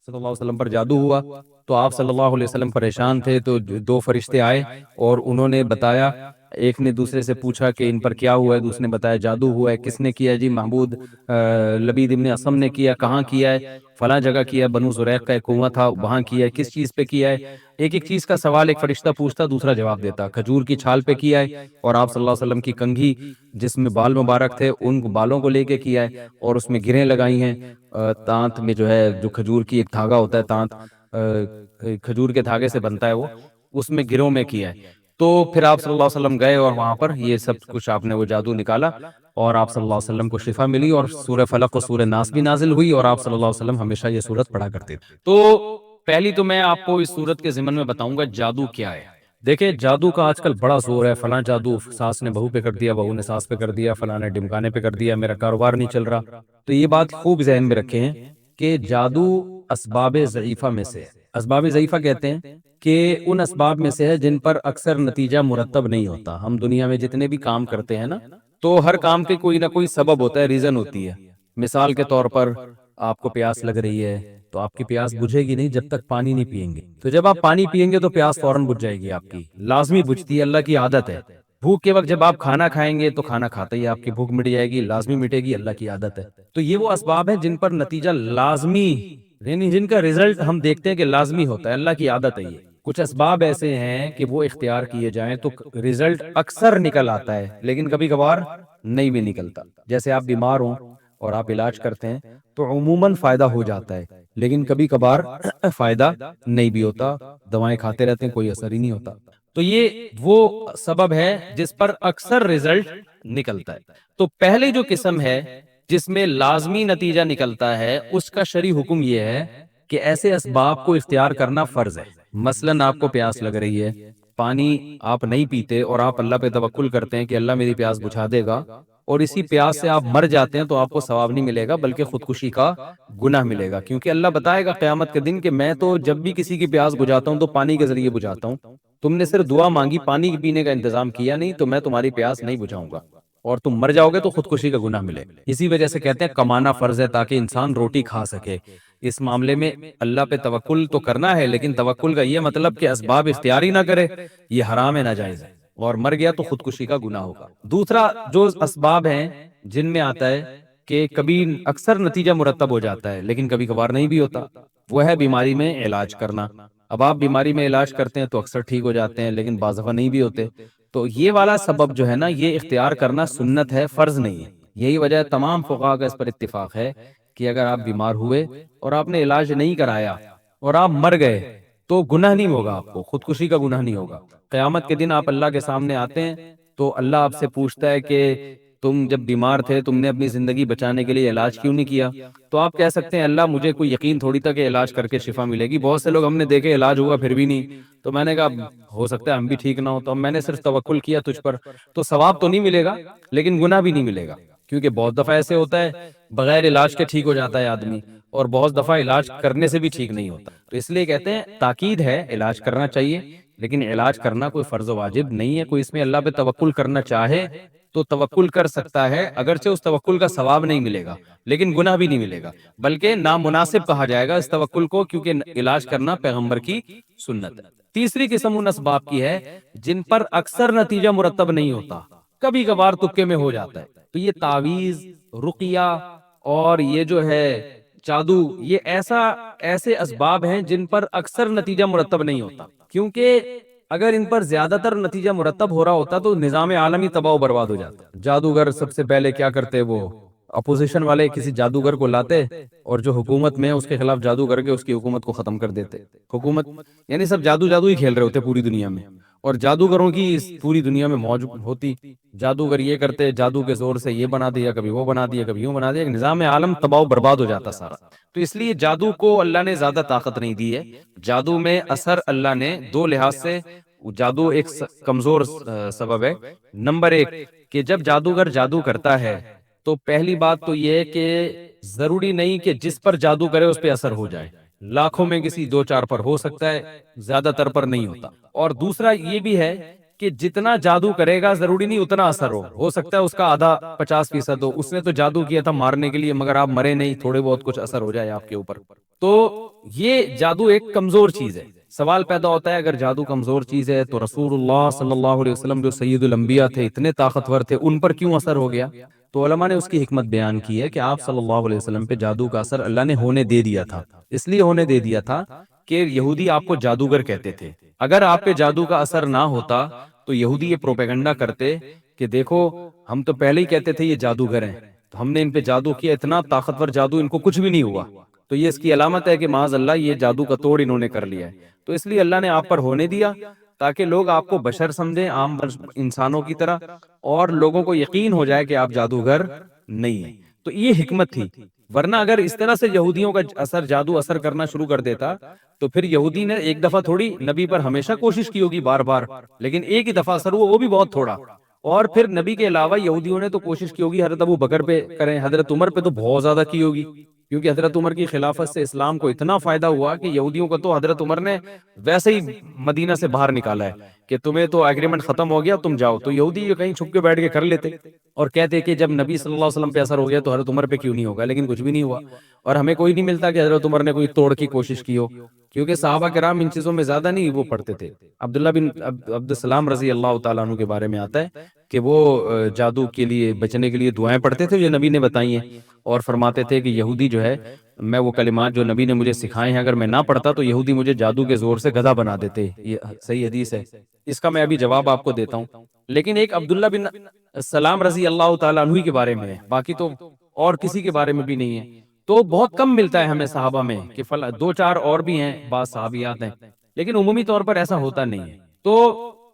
صلی اللہ علیہ وسلم پر جادو ہوا، تو آپ صلی اللہ علیہ وسلم پریشان تھے، تو دو فرشتے آئے اور انہوں نے بتایا، ایک نے دوسرے سے پوچھا کہ ان پر کیا ہوا ہے، دوسرے نے بتایا جادو ہوا ہے۔ کس نے کیا؟ جی محمود لبید ابن اسم نے کیا۔ کہاں کیا ہے؟ فلاں جگہ کیا ہے، بنو زریق کا ایک کنواں تھا وہاں کیا ہے۔ کس چیز پہ کیا ہے؟ ایک ایک چیز کا سوال ایک فرشتہ پوچھتا، دوسرا جواب دیتا۔ کھجور کی چھال پہ کیا ہے، اور آپ صلی اللہ علیہ وسلم کی کنگھی جس میں بال مبارک تھے ان بالوں کو لے کے کیا ہے، اور اس میں گرہیں لگائی ہیں۔ تانت میں جو ہے، جو کھجور کی ایک دھاگا ہوتا ہے، تانت کھجور کے دھاگے سے بنتا ہے وہ، اس میں گروں میں کیا ہے۔ تو پھر آپ صلی اللہ علیہ وسلم گئے اور وہاں پر یہ سب کچھ آپ نے وہ جادو نکالا، اور آپ صلی اللہ علیہ وسلم کو شفا ملی، اور سورہ فلق اور سورہ ناس بھی نازل ہوئی، اور آپ صلی اللہ علیہ وسلم ہمیشہ یہ سورت پڑھا کرتے تھے۔ تو پہلی تو میں آپ کو اس سورت کے ضمن میں بتاؤں گا جادو کیا ہے۔ دیکھیں جادو کا آج کل بڑا زور ہے، فلاں جادو ساس نے بہو پہ کر دیا، بہو نے ساس پہ کر دیا، فلاں نے ڈمکانے پہ کر دیا، میرا کاروبار نہیں چل رہا۔ تو یہ بات خوب ذہن میں رکھیں کہ جادو اسباب ضعیفہ میں سے ہے۔ اسباب ضعیفہ کہتے ہیں کہ ان اسباب میں سے ہے جن پر اکثر نتیجہ مرتب نہیں ہوتا۔ ہم دنیا میں جتنے بھی کام کرتے ہیں نا، تو ہر کام کے کوئی نہ کوئی سبب ہوتا ہے، ریزن ہوتی ہے۔ مثال کے طور پر آپ کو پیاس لگ رہی ہے، تو آپ کی پیاس بجھے گی نہیں جب تک پانی نہیں پیئیں گے۔ تو جب آپ پانی پیئیں گے تو پیاس فوراً بجھ جائے گی، آپ کی لازمی بجھتی ہے، اللہ کی عادت ہے۔ بھوک کے وقت جب آپ کھانا کھائیں گے تو کھانا کھاتے ہی آپ کی بھوک مٹ جائے گی، لازمی مٹے گی، اللہ کی عادت ہے۔ تو یہ وہ اسباب ہیں جن پر نتیجہ لازمی، یعنی جن کا رزلٹ ہم دیکھتے ہیں کہ لازمی ہوتا ہے، اللہ کی عادت ہے یہ۔ کچھ اسباب ایسے ہیں کہ وہ اختیار کیے جائیں تو رزلٹ اکثر نکل آتا ہے، لیکن کبھی کبھار نہیں بھی نکلتا۔ جیسے آپ بیمار ہوں اور آپ علاج کرتے ہیں تو عموماً فائدہ ہو جاتا ہے، لیکن کبھی کبھار فائدہ نہیں بھی ہوتا، دوائیں کھاتے رہتے ہیں کوئی اثر ہی نہیں ہوتا۔ تو یہ وہ سبب ہے جس پر اکثر رزلٹ نکلتا ہے۔ تو پہلے جو قسم ہے جس میں لازمی نتیجہ نکلتا ہے، اس کا شرعی حکم یہ ہے کہ ایسے اسباب کو اختیار کرنا فرض ہے۔ مثلاً آپ کو پیاس لگ رہی ہے، پانی آپ نہیں پیتے اور آپ اللہ پہ توکل کرتے ہیں کہ اللہ میری پیاس بجھا دے گا، اور اسی پیاس سے آپ مر جاتے ہیں، تو آپ کو ثواب نہیں ملے گا بلکہ خودکشی کا گناہ ملے گا، کیونکہ اللہ بتائے گا قیامت کے دن کہ میں تو جب بھی کسی کی پیاس بجھاتا ہوں تو پانی کے ذریعے بجھاتا ہوں، تم نے صرف دعا مانگی، پانی پینے کا انتظام کیا نہیں، تو میں تمہاری پیاس نہیں بجھاؤں گا، اور تم مر جاؤ گے تو خودکشی کا گناہ ملے۔ اسی وجہ سے کہتے ہیں کمانا فرض ہے تاکہ انسان روٹی کھا سکے۔ اس معاملے میں اللہ پہ توکل تو کرنا ہے، لیکن توکل کا یہ مطلب کہ اسباب اختیاری نہ کرے، یہ حرام ہے، ناجائز ہے، اور مر گیا تو خودکشی کا گناہ ہوگا۔ دوسرا جو اسباب ہیں جن میں آتا ہے کہ کبھی اکثر نتیجہ مرتب ہو جاتا ہے لیکن کبھی کبھار نہیں بھی ہوتا، وہ ہے بیماری میں علاج کرنا۔ اب آپ بیماری میں علاج کرتے ہیں تو اکثر ٹھیک ہو جاتے ہیں، لیکن بعض دفعہ نہیں بھی ہوتے۔ تو یہ والا سبب جو ہے نا، یہ اختیار کرنا سنت ہے، فرض نہیں ہے۔ یہی وجہ ہے تمام فقہا کا اس پر اتفاق ہے کہ اگر آپ بیمار ہوئے اور آپ نے علاج نہیں کرایا اور آپ مر گئے تو گناہ نہیں ہوگا، آپ کو خودکشی کا گناہ نہیں ہوگا۔ قیامت کے دن آپ اللہ کے سامنے آتے ہیں تو اللہ آپ سے پوچھتا ہے کہ تم جب بیمار تھے تم نے اپنی زندگی بچانے کے لیے علاج کیوں نہیں کیا؟ تو آپ کہہ سکتے ہیں اللہ مجھے کوئی یقین تھوڑی تھا کہ علاج کر کے شفا ملے گی، بہت سے لوگ ہم نے دیکھے علاج ہوا پھر بھی نہیں، تو میں نے کہا ہو سکتا ہے ہم بھی ٹھیک نہ ہو، تو اب میں نے صرف توکل کیا تجھ پر، تو ثواب تو نہیں ملے گا لیکن گناہ بھی نہیں ملے گا، کیونکہ بہت دفعہ ایسے ہوتا ہے بغیر علاج کے ٹھیک ہو جاتا ہے آدمی، اور بہت دفعہ علاج کرنے سے بھی ٹھیک نہیں ہوتا۔ تو اس لیے کہتے ہیں تاکید ہے، علاج کرنا چاہیے، لیکن علاج کرنا کوئی فرض و واجب نہیں ہے۔ کوئی اس میں اللہ پہ توکل کرنا چاہے تو توکل کر سکتا ہے، اگرچہ اس توکل کا ثواب نہیں ملے گا لیکن گناہ بھی نہیں ملے گا، بلکہ نامناسب کہا جائے گا اس توکل کو، کیونکہ علاج کرنا پیغمبر کی سنت ہے۔ تیسری قسم ان اسباب کی ہے جن پر اکثر نتیجہ مرتب نہیں ہوتا، کبھی کبھار تکے میں ہو جاتا ہے۔ تو یہ تعویذ، رقیہ اور یہ جو ہے جادو، یہ ایسے اسباب ہیں جن پر اکثر نتیجہ مرتب نہیں ہوتا، کیونکہ اگر ان پر زیادہ تر نتیجہ مرتب ہو رہا ہوتا تو نظام عالمی تباہ و برباد ہو جاتا۔ جادوگر سب سے پہلے کیا کرتے، وہ اپوزیشن والے کسی جادوگر کو لاتے اور جو حکومت میں ہے اس کے خلاف جادو کر کے اس کی حکومت کو ختم کر دیتے۔ حکومت یعنی سب جادو ہی کھیل رہے ہوتے پوری دنیا میں، اور جادوگروں کی اس پوری دنیا میں موج ہوتی، جادوگر یہ کرتے، جادو کے زور سے یہ بنا دیا، کبھی وہ بنا دیا، کبھی یوں بنا دیا، نظام عالم تباہ و برباد ہو جاتا سارا۔ تو اس لیے جادو کو اللہ نے زیادہ طاقت نہیں دی ہے۔ جادو میں اثر اللہ نے دو لحاظ سے، جادو ایک کمزور سبب ہے۔ نمبر ایک کہ جب جادوگر جادو کرتا ہے تو پہلی بات تو یہ ہے کہ ضروری نہیں کہ جس پر جادو کرے اس پہ اثر ہو جائے، لاکھوں میں کسی دو چار پر ہو سکتا ہے، زیادہ تر پر نہیں ہوتا۔ اور دوسرا یہ بھی ہے کہ جتنا جادو کرے گا ضروری نہیں اتنا اثر ہو سکتا ہے اس کا آدھا 50% ہو، اس نے تو جادو کیا تھا مارنے کے لیے مگر آپ مرے نہیں، تھوڑے بہت کچھ اثر ہو جائے آپ کے اوپر۔ تو یہ جادو ایک کمزور چیز ہے. سوال پیدا ہوتا ہے اگر جادو کمزور چیز ہے تو رسول اللہ صلی اللہ علیہ وسلم جو سید الانبیاء تھے، اتنے طاقتور تھے، ان پر کیوں اثر ہو گیا؟ تو علماء نے اس کی حکمت بیان کی ہے کہ آپ صلی اللہ علیہ وسلم پہ جادو کا اثر اللہ نے ہونے دے دیا تھا. اس لیے ہونے دے دیا تھا کہ یہودی آپ کو جادوگر کہتے تھے. اگر آپ پہ جادو کا اثر نہ ہوتا تو یہودی یہ پروپیگنڈا کرتے کہ دیکھو ہم تو پہلے ہی کہتے تھے یہ جادوگر ہیں، تو ہم نے ان پہ جادو کیا، اتنا طاقتور جادو، ان کو کچھ بھی نہیں ہوا. تو یہ اس کی علامت ہے کہ معاذ اللہ یہ جادو کا توڑ انہوں نے کر لیا ہے. تو اس لیے اللہ نے آپ پر ہونے دیا تاکہ لوگ آپ کو بشر سمجھیں، عام انسانوں کی طرح، اور لوگوں کو یقین ہو جائے کہ آپ جادوگر نہیں ہیں. تو یہ حکمت تھی. ورنہ اگر اس طرح سے یہودیوں کا اثر، جادو اثر کرنا شروع کر دیتا تو پھر یہودی نے ایک دفعہ تھوڑی، نبی پر ہمیشہ کوشش کی ہوگی بار بار، لیکن ایک ہی دفعہ اثر ہوا، وہ بھی بہت تھوڑا. اور پھر نبی کے علاوہ یہودیوں نے تو کوشش کی ہوگی حضرت ابو بکر پہ کریں، حضرت عمر پہ تو بہت زیادہ کی ہوگی، کیونکہ حضرت عمر کی خلافت سے اسلام کو اتنا فائدہ ہوا کہ یہودیوں کو تو حضرت عمر نے ویسے ہی مدینہ سے باہر نکالا ہے کہ تمہیں تو ایگریمنٹ ختم ہو گیا، تم جاؤ. تو یہودی یہ کہیں چھپ کے بیٹھ کے کر لیتے اور کہتے کہ جب نبی صلی اللہ علیہ وسلم پہ اثر ہو گیا تو حضرت عمر پہ کیوں نہیں ہوگا، لیکن کچھ بھی نہیں ہوا. اور ہمیں کوئی نہیں ملتا کہ حضرت عمر نے کوئی توڑ کی کوشش کی ہو، کیونکہ صحابہ کرام ان چیزوں میں زیادہ نہیں وہ پڑھتے تھے. عبداللہ بن عبد السلام رضی اللہ تعالیٰ عنہ کے بارے میں آتا ہے کہ وہ جادو کے لیے بچنے کے لیے دعائیں پڑھتے تھے جو نبی نے بتائی ہیں، اور فرماتے تھے کہ یہودی جو ہے، میں وہ کلمات جو نبی نے مجھے سکھائے ہیں اگر میں نہ پڑھتا تو یہودی مجھے جادو کے زور سے گدھا بنا دیتے. یہ صحیح حدیث ہے. اس کا میں ابھی جواب آپ کو دیتا ہوں. لیکن ایک عبداللہ بن سلام رضی اللہ تعالیٰ عنہ کے بارے میں ہے، باقی تو اور کسی کے بارے میں بھی نہیں ہے. تو بہت کم ملتا ہے ہمیں صحابہ میں کہ دو چار اور بھی ہیں، بعض صحابیات ہیں، لیکن عمومی طور پر ایسا ہوتا نہیں ہے.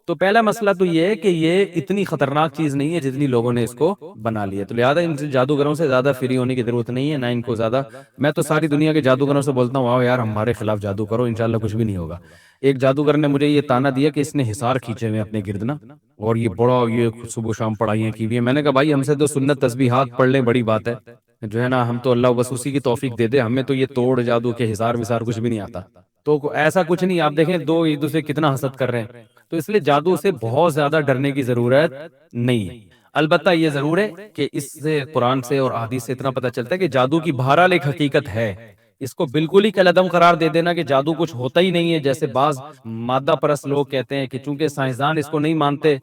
تو پہلا مسئلہ تو یہ ہے کہ یہ اتنی خطرناک چیز نہیں ہے جتنی لوگوں نے اس کو بنا لیا. تو لہٰذا ان جادوگروں سے زیادہ فری ہونے کی ضرورت نہیں ہے، نہ ان کو زیادہ. میں تو ساری دنیا کے جادوگروں سے بولتا ہوں آؤ یار ہمارے خلاف جادو کرو، انشاءاللہ کچھ بھی نہیں ہوگا. ایک جادوگر نے مجھے یہ تانا دیا کہ اس نے حصار کھینچے ہوئے اپنے گردنا، اور یہ بڑا یہ صبح شام پڑھائیاں کی ہوئی ہیں. میں نے کہا بھائی ہم سے تو سنت تسبیحات پڑھ لیں بڑی بات ہے، جو ہے نا، ہم تو اللہ بس اسی کی توفیق دے دے، ہمیں تو یہ توڑ جادو کے حصار وصار کچھ بھی نہیں آتا. تو ایسا کچھ نہیں. آپ دیکھیں دو ایک دوسرے کتنا حسد کر رہے ہیں. تو اس لیے جادو سے بہت زیادہ ڈرنے کی ضرورت نہیں ہے. البتہ یہ ضرور ہے کہ اس سے قرآن سے اور احادیث سے اتنا پتہ چلتا ہے کہ جادو کی بہرحال ایک حقیقت ہے. اس کو بالکل ہی کالعدم قرار دے دینا کہ جادو کچھ ہوتا ہی نہیں ہے، جیسے بعض مادہ پرست لوگ کہتے ہیں کہ چونکہ سائنسدان اس کو نہیں مانتے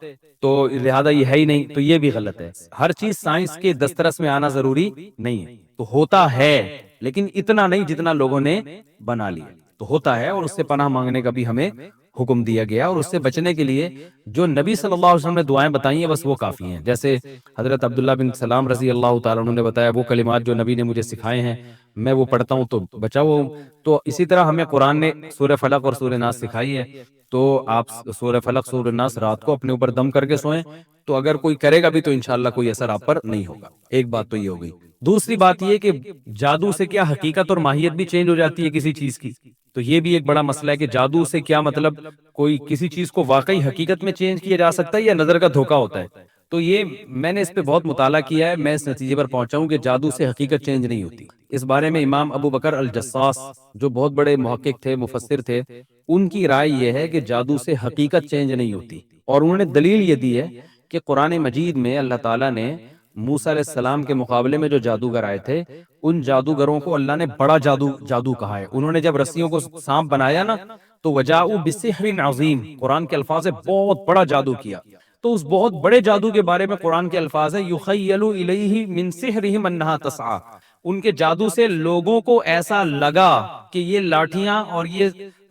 تو لہذا یہ ہے ہی نہیں، تو یہ بھی غلط ہے. ہر چیز سائنس کے دسترس میں آنا ضروری نہیں ہے. تو ہوتا ہے لیکن اتنا نہیں جتنا لوگوں نے بنا لیا. تو ہوتا ہے، اور اس سے پناہ مانگنے کا بھی ہمیں حکم دیا گیا، اور اس سے بچنے کے لیے جو نبی صلی اللہ علیہ وسلم نے دعائیں بتائی ہیں بس وہ کافی ہیں. جیسے حضرت عبداللہ بن سلام رضی اللہ تعالیٰ عنہ نے بتایا وہ کلمات جو نبی نے مجھے سکھائے ہیں میں وہ پڑھتا ہوں تو بچا ہوا ہوں. تو اسی طرح ہمیں قرآن نے سورہ فلق اور سورہ ناس سکھائی ہے، تو آپ سورہ فلق سورہ ناس رات کو اپنے اوپر دم کر کے سوئیں، تو اگر کوئی کرے گا بھی تو انشاءاللہ کوئی اثر آپ پر نہیں ہوگا. ایک بات تو یہ ہو گئی. دوسری بات یہ کہ جادو سے کیا حقیقت اور ماہیت بھی چینج ہو جاتی ہے کسی چیز کی؟ تو یہ بھی ایک بڑا مسئلہ ہے کہ جادو سے کیا مطلب کوئی کسی چیز کو واقعی حقیقت میں چینج کیا جا سکتا ہے یا نظر کا دھوکا ہوتا ہے؟ تو یہ میں نے اس پہ بہت مطالعہ کیا ہے، میں اس نتیجے پر پہنچا ہوں کہ جادو سے حقیقت چینج نہیں ہوتی. اس بارے میں امام ابو بکر الجساس جو بہت بڑے محقق تھے، مفسر تھے، ان کی رائے یہ ہے کہ جادو سے حقیقت چینج نہیں ہوتی. اور انہوں نے دلیل یہ دی ہے کہ قرآن مجید میں اللہ تعالیٰ نے موسیٰ علیہ السلام کے مقابلے میں جو جادوگر آئے تھے ان جادوگروں کو اللہ نے بڑا جادو کہا ہے. انہوں نے جب رسیوں کو سانپ بنایا نا تو وجاؤ بسحر عظیم، قرآن کے الفاظ ہے بہت بڑا جادو کیا. تو اس بہت بڑے جادو کے بارے میں قرآن کے الفاظ ہے یخیل الیہ من سحرہم انہا تسعی، ان کے جادو سے لوگوں کو ایسا لگا کہ یہ لاٹھیاں اور یہ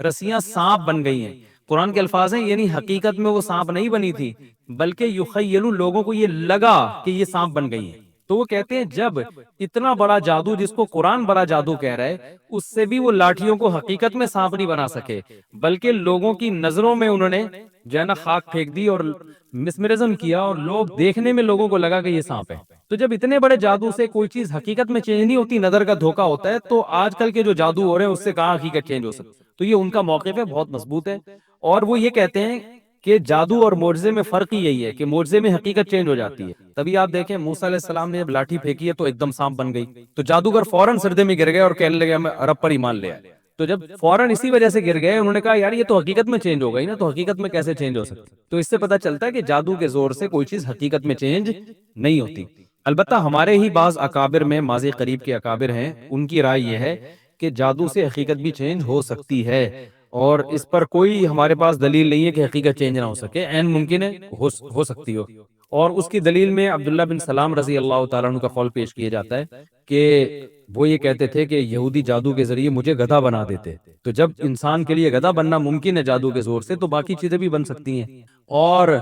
رسیاں سانپ بن گئی ہیں. قرآن کے الفاظ ہیں یعنی حقیقت میں وہ سانپ نہیں بنی تھی بلکہ یخیل، لوگوں کو یہ لگا کہ یہ سانپ بن گئی ہیں. تو وہ کہتے ہیں جب اتنا بڑا جادو جس کو قرآن بڑا جادو کہہ رہا ہے اس سے بھی وہ لاٹھیوں کو حقیقت میں سانپ نہیں بنا سکے بلکہ لوگوں کی نظروں میں انہوں نے جو ہے نا خاک پھینک دی اور مسمرزم کیا اور لوگ دیکھنے میں لوگوں کو لگا کہ یہ سانپ ہے. تو جب اتنے بڑے جادو سے کوئی چیز حقیقت میں چینج نہیں ہوتی، نظر کا دھوکا ہوتا ہے، تو آج کل کے جو جادو ہو رہے ہیں اس سے کہاں حقیقت چینج ہو سکتی؟ تو یہ ان کا موقف ہے، بہت مضبوط ہے. اور وہ یہ کہتے ہیں کہ جادو اور معجزے میں فرق ہی یہی ہے کہ معجزے میں حقیقت چینج ہو جاتی ہے. تبھی آپ دیکھیں موسیٰ علیہ السلام نے جب لاٹھی پھینکی ہے تو ایک دم سانپ بن گئی، تو جادوگر فوراً سردے میں گر گئے اور کہنے لگے ہم رب پر ایمان لے آئے. تو جب فوراً اسی وجہ سے گر گئے انہوں نے کہا یار یہ تو حقیقت میں چینج ہو گئی نا، تو حقیقت میں کیسے چینج ہو سکتی؟ تو اس سے پتہ چلتا ہے کہ جادو کے زور سے کوئی چیز حقیقت میں چینج نہیں ہوتی. البتہ ہمارے ہی بعض اکابر میں، ماضی قریب کے اکابر ہیں، ان کی رائے یہ ہے کہ جادو سے حقیقت بھی چینج ہو سکتی ہے، اور اس پر کوئی ہمارے پاس دلیل نہیں ہے کہ حقیقت چینج نہ ہو سکے، عین ممکن ہے ہو سکتی ہو۔ اور اس کی دلیل میں عبداللہ بن سلام رضی اللہ تعالیٰ عنہ کا قول پیش کیا جاتا ہے کہ وہ یہ کہتے تھے کہ یہودی جادو کے ذریعے مجھے گدھا بنا دیتے، تو جب انسان کے لیے گدھا بننا ممکن ہے جادو کے زور سے، تو باقی چیزیں بھی بن سکتی ہیں۔ اور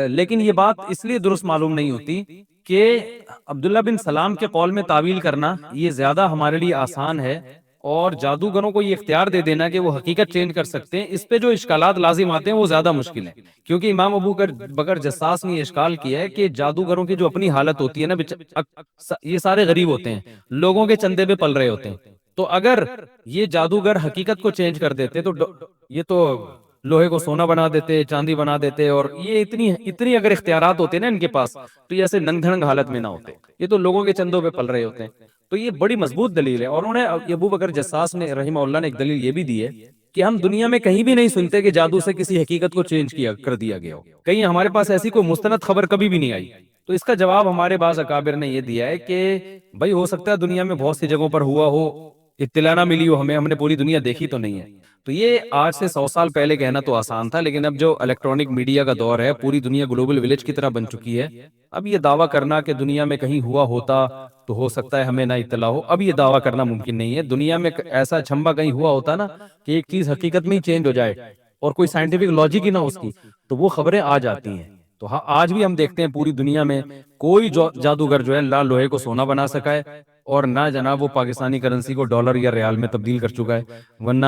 لیکن یہ بات اس لیے درست معلوم نہیں ہوتی کہ عبداللہ بن سلام کے قول میں تعویل کرنا یہ زیادہ ہمارے لیے آسان ہے، اور جادوگروں کو یہ اختیار دے دینا کہ وہ حقیقت چینج کر سکتے ہیں، اس پہ جو اشکالات لازم آتے ہیں وہ زیادہ مشکل ہیں۔ کیونکہ امام ابو بکر جساس نے یہ اشکال کیا ہے کہ جادوگروں کی جو اپنی حالت ہوتی ہے نا، یہ سارے غریب ہوتے ہیں، لوگوں کے چندے پہ پل رہے ہوتے ہیں، تو اگر یہ جادوگر حقیقت کو چینج کر دیتے تو یہ تو لوہے کو سونا بنا دیتے، چاندی بنا دیتے، اور یہ اتنی اگر اختیارات ہوتے نا ان کے پاس، تو یہ ایسے ننگ دھڑنگ حالت میں نہ ہوتے، یہ تو لوگوں کے چندوں پہ پل رہے ہوتے ہیں۔ تو یہ بڑی مضبوط دلیل ہے، اور انہوں نے ابو بکر جساس نے رحمہ اللہ نے ایک دلیل یہ بھی دی ہے کہ ہم دنیا میں کہیں بھی نہیں سنتے کہ جادو سے کسی حقیقت کو چینج کر دیا گیا ہو، کہیں ہمارے پاس ایسی کوئی مستند خبر کبھی بھی نہیں آئی۔ تو اس کا جواب ہمارے بعض اکابر نے یہ دیا ہے کہ بھائی ہو سکتا ہے دنیا میں بہت سی جگہوں پر ہوا ہو، اطلاع نہ ملی ہو ہم نے پوری دنیا دیکھی تو نہیں ہے۔ تو یہ آج سے 100 سال پہلے کہنا تو آسان تھا، لیکن اب جو الیکٹرانک میڈیا کا دور ہے، پوری دنیا گلوبل ولیج کی طرح بن چکی ہے، اب یہ دعویٰ کرنا کہ دنیا میں کہیں ہوا ہوتا تو ہو سکتا ہے ہمیں نہ اطلاع ہو، اب یہ دعویٰ کرنا ممکن نہیں ہے۔ دنیا میں ایسا چھمبا کہیں ہوا ہوتا نا کہ ایک چیز حقیقت میں ہی چینج ہو جائے اور کوئی سائنٹیفک لاجک ہی نہ ہو اس کی، تو وہ خبریں آ جاتی ہیں۔ تو ہاں آج بھی ہم دیکھتے ہیں پوری دنیا میں کوئی جادوگر جو ہے لا لوہے کو سونا بنا سکا ہے، اور نہ جناب وہ پاکستانی کرنسی کو ڈالر یا ریال میں تبدیل کر چکا ہے، ورنہ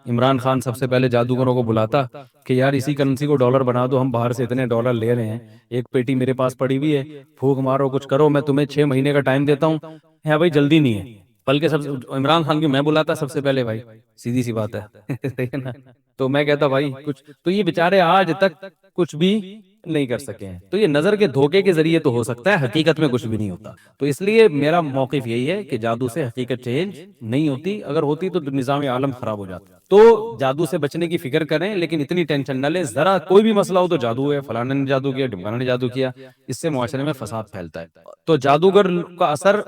عمران خان سب سے پہلے جادوگروں کو بلاتا کہ یار اسی کرنسی کو ڈالر بنا دو، ہم باہر سے اتنے ڈالر لے رہے ہیں، ایک پیٹی میرے پاس پڑی ہوئی ہے، پھونک مارو کچھ کرو، میں تمہیں 6 مہینے کا ٹائم دیتا ہوں، ہے بھائی جلدی نہیں ہے۔ بلکہ عمران خان کی میں بلاتا سب سے پہلے، بھائی سیدھی سی بات ہے صحیح ہے نا؟ تو میں کہتا بھائی کچھ تو یہ بیچارے آج تک کچھ بھی نہیں کر سکے ہیں، تو یہ نظر کے دھوکے کے ذریعے تو ہو سکتا ہے، حقیقت میں کچھ بھی نہیں ہوتا۔ تو اس لیے میرا موقف یہی ہے کہ جادو سے حقیقت چینج نہیں ہوتی، اگر ہوتی تو نظام عالم خراب ہو جاتا۔ تو جادو سے بچنے کی فکر کریں، لیکن اتنی ٹینشن نہ لیں، ذرا کوئی بھی مسئلہ ہو تو جادو ہے، فلانے نے جادو کیا، ڈمکانا نے جادو کیا، اس سے معاشرے میں فساد پھیلتا ہے۔ تو جادوگر کا اثر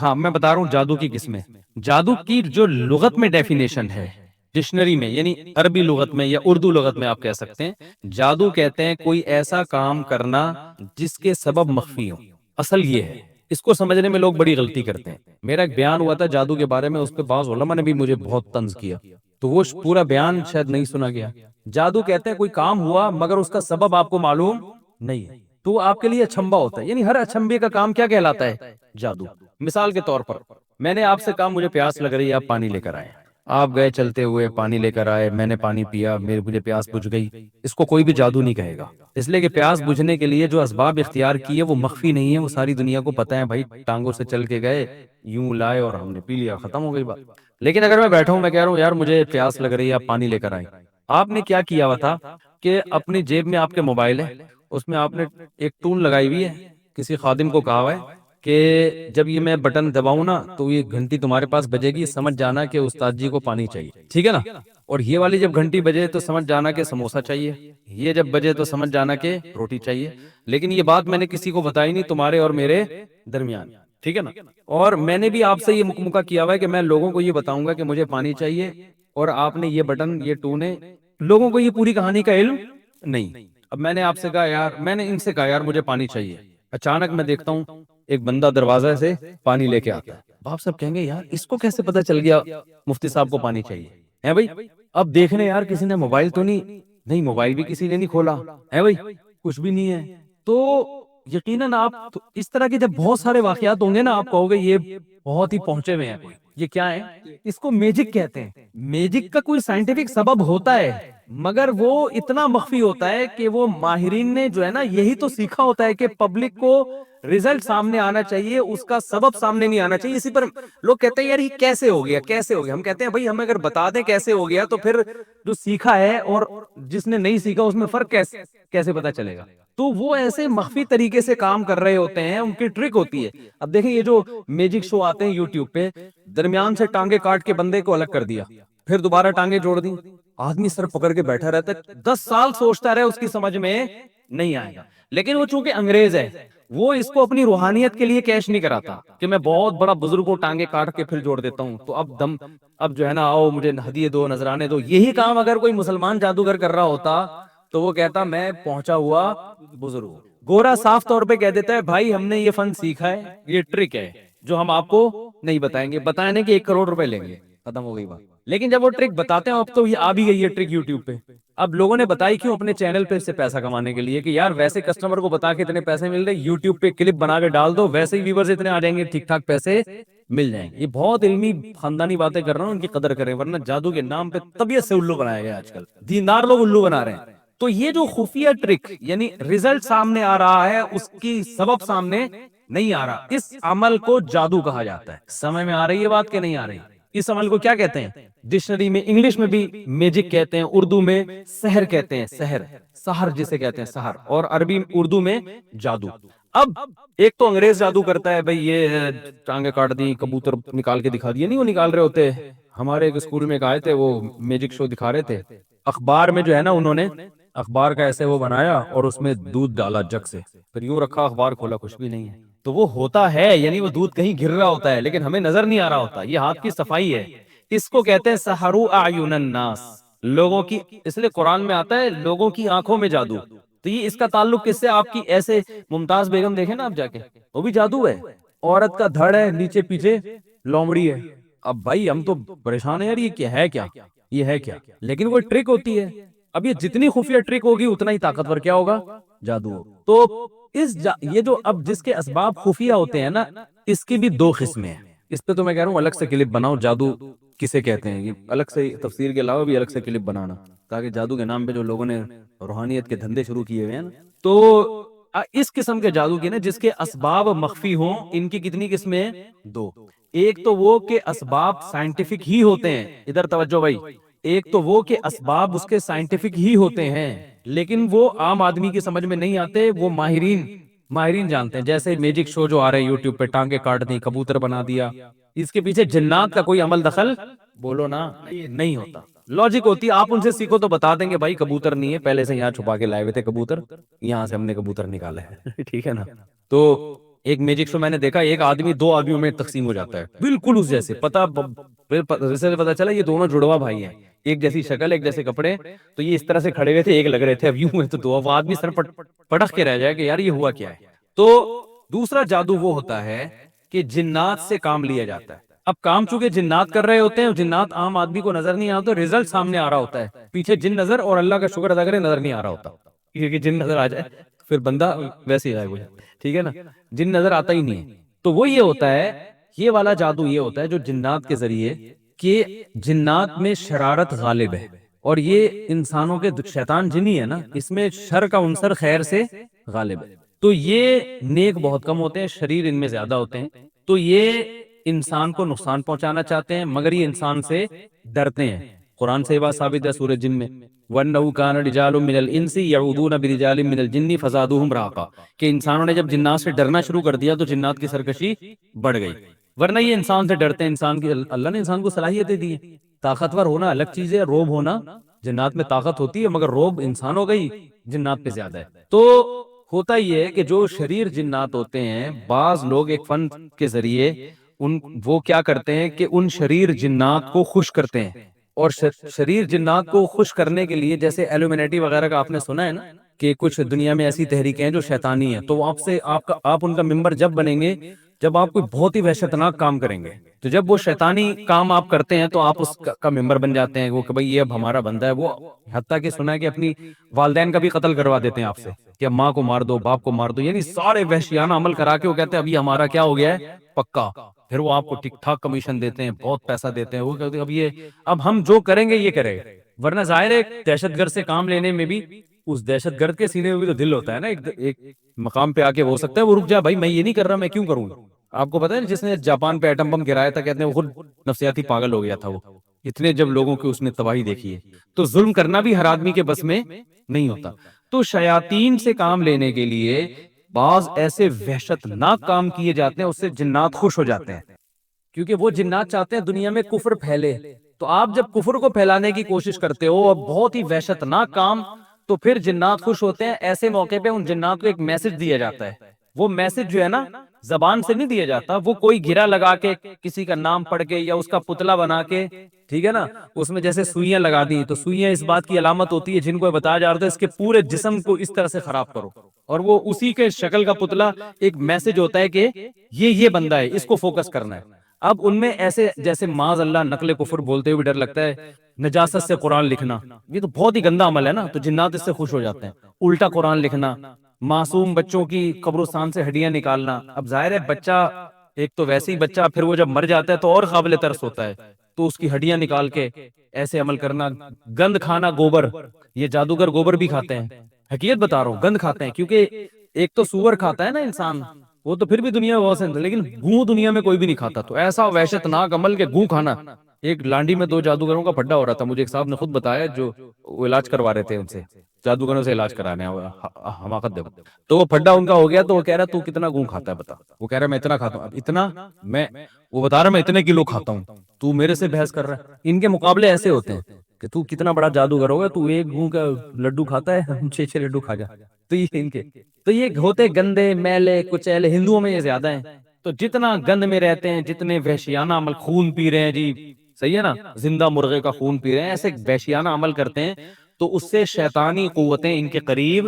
ہاں میں بتا رہا ہوں جادو کی قسمیں، جادو کی جو لغت میں ڈیفینیشن ہے ڈکشنری میں، یعنی عربی لغت میں یا اردو لغت میں آپ کہہ سکتے ہیں، جادو کہتے ہیں کوئی ایسا کام کرنا جس کے سبب مخفی ہو۔ اصل یہ ہے، اس کو سمجھنے میں لوگ بڑی غلطی کرتے ہیں۔ میرا ایک بیان ہوا تھا جادو کے بارے میں، اس پہ بعض علماء نے بھی مجھے بہت طنز کیا، تو وہ پورا بیان شاید نہیں سنا گیا۔ جادو کہتے ہیں کوئی کام ہوا مگر اس کا سبب آپ کو معلوم نہیں ہے، تو آپ کے لیے اچھمبا ہوتا ہے، یعنی ہر اچھمبے کا کام کیا کہلاتا ہے؟ جادو۔ مثال کے طور پر میں نے آپ سے کہا مجھے پیاس لگ رہی ہے، آپ پانی لے کر آئے، آپ گئے چلتے ہوئے پانی لے کر آئے، میں نے پانی پیا، مجھے پیاس بجھ گئی، اس کو کوئی بھی جادو نہیں کہے گا، اس لیے کہ پیاس بجھنے کے لیے جو اسباب اختیار کیے وہ مخفی نہیں ہے، وہ ساری دنیا کو پتہ ہے، بھائی ٹانگوں سے چل کے گئے، یوں لائے اور ہم نے پی لیا، ختم ہو گئی بات۔ لیکن اگر میں بیٹھا ہوں، میں کہہ رہا ہوں یار مجھے پیاس لگ رہی ہے، آپ پانی لے کر آئیں، آپ نے کیا کیا ہوا تھا کہ اپنی جیب میں آپ کے موبائل ہے، اس میں آپ نے ایک ٹون لگائی ہوئی ہے، کسی خادم کو کہا ہوا ہے کہ جب یہ میں بٹن دباؤں نا تو یہ گھنٹی تمہارے پاس بجے گی، سمجھ جانا کہ استاد جی کو پانی چاہیے، ٹھیک ہے نا؟ اور یہ والی جب گھنٹی بجے تو سمجھ جانا کہ سموسہ چاہیے، یہ جب بجے تو سمجھ جانا کہ روٹی چاہیے۔ لیکن یہ بات میں نے کسی کو بتائی نہیں، تمہارے اور میرے درمیان، ٹھیک ہے نا؟ اور میں نے بھی آپ سے یہ مکمکہ کیا ہوا ہے کہ میں لوگوں کو یہ بتاؤں گا کہ مجھے پانی چاہیے، اور آپ نے یہ بٹن یہ ٹون ہے، لوگوں کو یہ پوری کہانی کا علم نہیں۔ اب میں نے آپ سے کہا یار، میں نے ان سے کہا یار مجھے پانی چاہیے، اچانک میں دیکھتا ہوں ایک بندہ دروازے سے پانی لے کے آتا ہے، باپ صاحب کہیں گے یار اس کو کیسے پتا چل گیا مفتی صاحب کو پانی چاہیے، ہے بھائی؟ اب دیکھنے یار کسی نے موبائل تو نہیں موبائل بھی کسی نے نہیں کھولا، ہے بھائی؟ کچھ بھی نہیں ہے، تو یقیناً آپ اس طرح کے جب بہت سارے واقعات ہوں گے نا، آپ کہو گے یہ بہت ہی پہنچے ہوئے ہیں، یہ کیا ہے؟ اس کو میجک کہتے ہیں۔ میجک کا کوئی سائنٹیفک سبب ہوتا ہے، مگر وہ اتنا مخفی ہوتا ہے کہ وہ ماہرین نے جو ہے نا یہی تو سیکھا ہوتا ہے کہ پبلک کو ریزلٹ سامنے آنا چاہیے، اس کا سبب سامنے نہیں آنا چاہیے۔ اسی پر لوگ کہتے ہیں یار یہ کیسے ہو گیا، کیسے ہو گیا؟ ہم کہتے ہیں بھائی ہمیں اگر بتا دیں کیسے ہو گیا تو پھر جو سیکھا ہے اور جس نے نہیں سیکھا اس میں فرق کیسے پتا چلے گا؟ تو وہ ایسے مخفی طریقے سے کام کر رہے ہوتے ہیں، ان کی ٹرک ہوتی ہے۔ اب دیکھیں یہ جو میجک شو آتے ہیں یوٹیوب پہ، درمیان سے ٹانگیں کاٹ کے بندے کو الگ کر دیا، پھر دوبارہ ٹانگیں جوڑ دی، آدمی سر پکڑ کے بیٹھا رہتا ہے، 10 سال سوچتا رہے اس کی سمجھ میں نہیں آئے گا، لیکن وہ چونکہ انگریز ہے وہ اس کو اپنی روحانیت کے لیے کیش نہیں کراتا کہ میں بہت بڑا بزرگ کو ٹانگے کاٹ کے پھر جوڑ دیتا ہوں تو اب جو ہے نا آؤ مجھے ہدیے دو نذرانے دو. یہی کام اگر کوئی مسلمان جادوگر کر رہا ہوتا تو وہ کہتا میں پہنچا ہوا بزرگ ہوں. گورا صاف طور پہ کہہ دیتا ہے بھائی ہم نے یہ فن سیکھا ہے, یہ ٹرک ہے جو ہم آپ کو نہیں بتائیں گے, بتانے کے 1 کروڑ روپے لیں گے, ختم ہو گئی بات. لیکن جب وہ ٹرک بتاتے ہیں, اب تو یہ آ بھی گئی ہے ٹرک یوٹیوب پہ, اب لوگوں نے بتائی کیوں, اپنے چینل پہ اس سے پیسہ کمانے کے لیے کہ یار ویسے کسٹمر کو بتا کے اتنے پیسے مل رہے, یوٹیوب پہ کلپ بنا کے ڈال دو, ویسے ہی ویورز اتنے آ جائیں گے, ٹھیک ٹھاک پیسے مل جائیں گے. یہ بہت علمی خاندانی باتیں کر رہا ہوں, ان کی قدر کریں, ورنہ جادو کے نام پہ طبیعت سے الو بنایا گیا آج کل, دیندار لوگ الو بنا رہے ہیں. تو یہ جو خفیہ ٹرک یعنی ریزلٹ سامنے آ رہا ہے, اس کی سبب سامنے نہیں آ رہا, اس عمل کو جادو کہا جاتا ہے. سمجھ میں آ رہی ہے بات کہ نہیں آ رہی؟ اس عمل کو کیا کہتے ہیں؟ ڈکشنری میں انگلش میں بھی میجک کہتے ہیں, اردو میں سحر کہتے ہیں, سحر جسے کہتے ہیں سحر, اور عربی اردو میں جادو. اب ایک تو انگریز جادو کرتا ہے, بھئی یہ ٹانگیں کاٹ دی, کبوتر نکال کے دکھا دیا, نہیں وہ نکال رہے ہوتے. ہمارے ایک اسکول میں ایک آئے تھے, وہ میجک شو دکھا رہے تھے, اخبار میں جو ہے نا انہوں نے اخبار کا ایسے وہ بنایا اور اس میں دودھ ڈالا جگ سے, پھر یوں رکھا, اخبار کھولا, کچھ بھی نہیں ہے. تو وہ ہوتا ہے یعنی وہ دودھ کہیں گر رہا ہوتا ہے لیکن ہمیں نظر نہیں آ رہا ہوتا, یہ ہاتھ کی صفائی ہے. اس کو کہتے ہیں سحروا اعین الناس, لوگوں کی, اس لیے قرآن میں آتا ہے لوگوں کی آنکھوں میں جادو. تو یہ اس کا تعلق کس سے, آپ کی ایسے ممتاز بیگم دیکھیں نا آپ جا کے, وہ بھی جادو ہے. عورت کا دھڑ ہے, نیچے پیچھے لومڑی ہے. اب بھائی ہم تو پریشان ہیں یار, یہ کیا ہے, یہ ہے کیا, لیکن وہ ٹرک ہوتی ہے. اب یہ جتنی خفیہ ٹرک ہوگی اتنا ہی طاقتور کیا ہوگا, جادو. تو یہ جو اب جس کے اسباب خفیہ ہوتے ہیں نا, اس کی بھی 2 قسمیں ہیں. اس پہ تو میں کہہ رہا ہوں الگ سے کلپ بناؤ, جادو کسے کہتے ہیں, یہ الگ سے تفسیر کے علاوہ بھی الگ سے کلپ بنانا, تاکہ جادو کے نام پہ جو لوگوں نے روحانیت کے دھندے شروع کیے ہوئے ہیں نا, تو اس قسم کے جادو کی نا جس کے اسباب مخفی ہوں, ان کی کتنی قسمیں ہیں, 2. ایک تو وہ کہ اسباب سائنٹیفک ہی ہوتے ہیں, ادھر توجہ بھائی, ایک تو وہ کہ اسباب اس کے سائنٹیفک ہی ہوتے ہیں لیکن وہ عام آدمی کی سمجھ میں نہیں آتے, وہ ماہرین جانتے ہیں. جیسے میجک شو جو آ رہے ہیں یوٹیوب پہ, ٹانگیں کاٹ دی, کبوتر بنا دیا, اس کے پیچھے جنات کا کوئی عمل دخل بولو نا نہیں ہوتا. لاجک ہوتی ہے, آپ ان سے سیکھو تو بتا دیں گے بھائی کبوتر نہیں ہے, پہلے سے یہاں چھپا کے لائے ہوئے تھے کبوتر, یہاں سے ہم نے کبوتر نکالا ہے. ٹھیک ہے نا. تو ایک میجک شو میں نے دیکھا, ایک آدمی 2 آدمیوں میں تقسیم ہو جاتا ہے بالکل اس جیسے, پتا چلا یہ دونوں جڑوا بھائی ہیں, ایک جیسی شکل, ایک جیسے کپڑے, تو یہ اس طرح سے کھڑے ہوئے تھے, ایک لگ رہے تھے, اب یوں ہوئے تو 2 آدمی سر پٹخ کے رہ جائے کہ یار یہ ہوا کیا ہے. تو دوسرا جادو وہ ہوتا ہے کہ جنات سے کام لیا جاتا ہے. اب کام چونکہ جنات کر رہے ہوتے ہیں, جنات عام آدمی کو نظر نہیں آتا, رزلٹ سامنے آ رہا ہوتا ہے, پیچھے جن نظر, اور اللہ کا شکر ادا کرے نظر نہیں آ رہا ہوتا, کیونکہ جن نظر آ جائے پھر بندہ ویسے ہی غائب ہو جائے. ٹھیک ہے نا, جن نظر آتا ہی نہیں ہے. تو وہ یہ ہوتا ہے, یہ والا جادو یہ ہوتا ہے جو جنات کے ذریعے, کہ جنات میں شرارت غالب ہے, اور یہ انسانوں کے شیطان جنی ہے نا, اس میں شر کا عنصر خیر سے غالب ہے. تو یہ نیک بہت کم ہوتے ہیں, شریر ان میں زیادہ ہوتے ہیں. تو یہ انسان کو نقصان پہنچانا چاہتے ہیں, مگر یہ انسان سے ڈرتے ہیں. قرآن سے یہ بات ثابت ہے سورہ جن میں, وَأَنَّهُ كَانَ رِجَالٌ مِّنَ الْإِنسِ يَعُوذُونَ بِرِجَالٍ مِّنَ الْجِنِّ فَزَادُوهُمْ رَهَقًا, کہ انسانوں نے جب جنات سے ڈرنا شروع کر دیا تو جنات کی سرکشی بڑھ گئی. ورنہ یہ انسان سے ڈرتے ہیں, انسان کی اللہ نے انسان کو صلاحیتیں دی ہیں. طاقتور ہونا الگ چیز ہے, روب ہونا, جنات میں طاقت ہوتی ہے مگر روب انسان ہو گئی, جنات پہ زیادہ ہے. تو ہوتا یہ ہے کہ جو شریر جنات ہوتے ہیں, بعض لوگ ایک فن کے ذریعے وہ کیا کرتے ہیں کہ ان شریر جنات کو خوش کرتے ہیں, اور شریر جنات کو خوش کرنے کے لیے, جیسے ایلومینیٹی وغیرہ کا آپ نے سنا ہے نا, کہ کچھ دنیا میں ایسی تحریکیں ہیں جو شیطانی ہیں, تو وہ آپ ان کا ممبر جب بنیں گے جب آپ کوئی بہت ہی وحشتناک کام کریں گے. تو جب وہ شیطانی کام آپ کرتے ہیں تو آپ اس کا ممبر بن جاتے ہیں, وہ کہ بھئی یہ اب ہمارا بندہ ہے. وہ حتیٰ کہ سنا ہے کہ اپنی والدین کا بھی قتل کروا دیتے ہیں آپ سے, کہ ماں کو مار دو, باپ کو مار دو, یعنی سارے وحشیانہ عمل کرا کے وہ کہتے ہیں اب یہ ہمارا کیا ہو گیا ہے, پکا. پھر وہ آپ کو ٹھیک ٹھاک کمیشن دیتے ہیں, بہت پیسہ دیتے ہیں. وہ کہتے ہیں اب ہم جو کریں گے یہ کرے گا. ورنہ ظاہر ہے دہشت گرد سے کام لینے میں بھی اس دہشت گرد کے سینے میں بھی تو دل ہوتا ہے نا, ایک مقام پہ آ کے ہو سکتا ہے وہ رک جائے, بھائی میں یہ نہیں کر رہا, میں کیوں کروں. آپ کو پتا ہے جس نے جاپان پہ ایٹم بم گرایا تھا, کہتے ہیں وہ خود نفسیاتی پاگل ہو گیا تھا, وہ اتنے جب لوگوں کی اس نے تباہی دیکھی ہے. تو ظلم کرنا بھی ہر آدمی کے بس میں نہیں ہوتا. تو شیاطین سے کام لینے کے لیے بعض ایسے وحشتناک کام کیے جاتے ہیں, اس سے جنات خوش ہو جاتے ہیں, کیونکہ وہ جنات چاہتے ہیں دنیا میں کفر پھیلے. تو آپ جب کفر کو پھیلانے کی کوشش کرتے ہو, اب بہت ہی وحشتناک کام, تو پھر جنات خوش ہوتے ہیں. ایسے موقع پہ ان جنات کو ایک میسج دیا جاتا ہے وہ میسج جو ہے نا زبان سے نہیں دیا جاتا، وہ کوئی گرا لگا کے کسی کا نام پڑھ کے یا اس کا پتلا بنا کے، ٹھیک ہے نا، اس میں جیسے سوئیاں لگا دی، تو سوئیاں اس بات کی علامت ہوتی ہے جن کو بتایا جا رہا ہے اس کے پورے جسم کو اس طرح سے خراب کرو، اور وہ اسی کے شکل کا پتلا ایک میسج ہوتا ہے کہ یہ بندہ ہے، اس کو فوکس کرنا ہے۔ اب ان میں ایسے جیسے معاذ اللہ نقل کفر بولتے ہوئے ڈر لگتا ہے، نجاست سے قرآن لکھنا، یہ تو بہت ہی گندا عمل ہے نا، تو جنات اس سے خوش ہو جاتے ہیں۔ الٹا قرآن لکھنا، معصوم بچوں کی قبرستان سے ہڈیاں نکالنا۔ اب ظاہر ہے بچہ ایک تو ویسے ہی بچہ، پھر وہ جب مر جاتا ہے تو اور قابل ترس ہوتا ہے، تو اس کی ہڈیاں نکال کے ایسے عمل کرنا۔ گند کھانا، گوبر، یہ جادوگر گوبر بھی کھاتے ہیں، حقیقت بتا رہا ہوں، گند کھاتے ہیں، کیونکہ ایک تو سور کھاتا ہے نا انسان، وہ تو پھر بھی دنیا میں بہت سے، لیکن گوں دنیا میں کوئی بھی نہیں کھاتا، تو ایسا وحشت ناک عمل کہ گوں کھانا۔ ایک لانڈی میں 2 جادوگروں کا پھڈا ہو رہا تھا، مجھے ایک صاحب نے خود بتایا، جو وہ علاج کروا رہے تھے ان سے، جادوگروں سے علاج کرانے، حماقت دیکھو، تو وہ پھڈا ان کا ہو گیا، تو وہ کہہ رہا تو کتنا گوں کھاتا ہے بتا، وہ کہہ رہا میں اتنا کھاتا ہوں، اب اتنا، میں، وہ بتا رہا میں اتنے کلو کھاتا ہوں، تو میرے سے بحث کر رہا ہے۔ ان کے مقابلے ایسے ہوتے ہیں کہ تو کتنا بڑا جادوگر ہوگا، تو ایک گوں کا لڈو کھاتا ہے، ہم 6 لڈو کھا جا، تو یہ ان کے، تو یہ ہوتے گندے میلے کچیلے، ہندوؤں میں یہ زیادہ ہیں، تو جتنا گند میں رہتے ہیں، جتنے وحشیانہ عمل، خون پی رہے ہیں جی، صحیح ہے نا، زندہ مرغے کا خون پی رہے ہیں، ایسے وحشیانہ عمل کرتے ہیں، تو اس سے شیطانی قوتیں ان کے قریب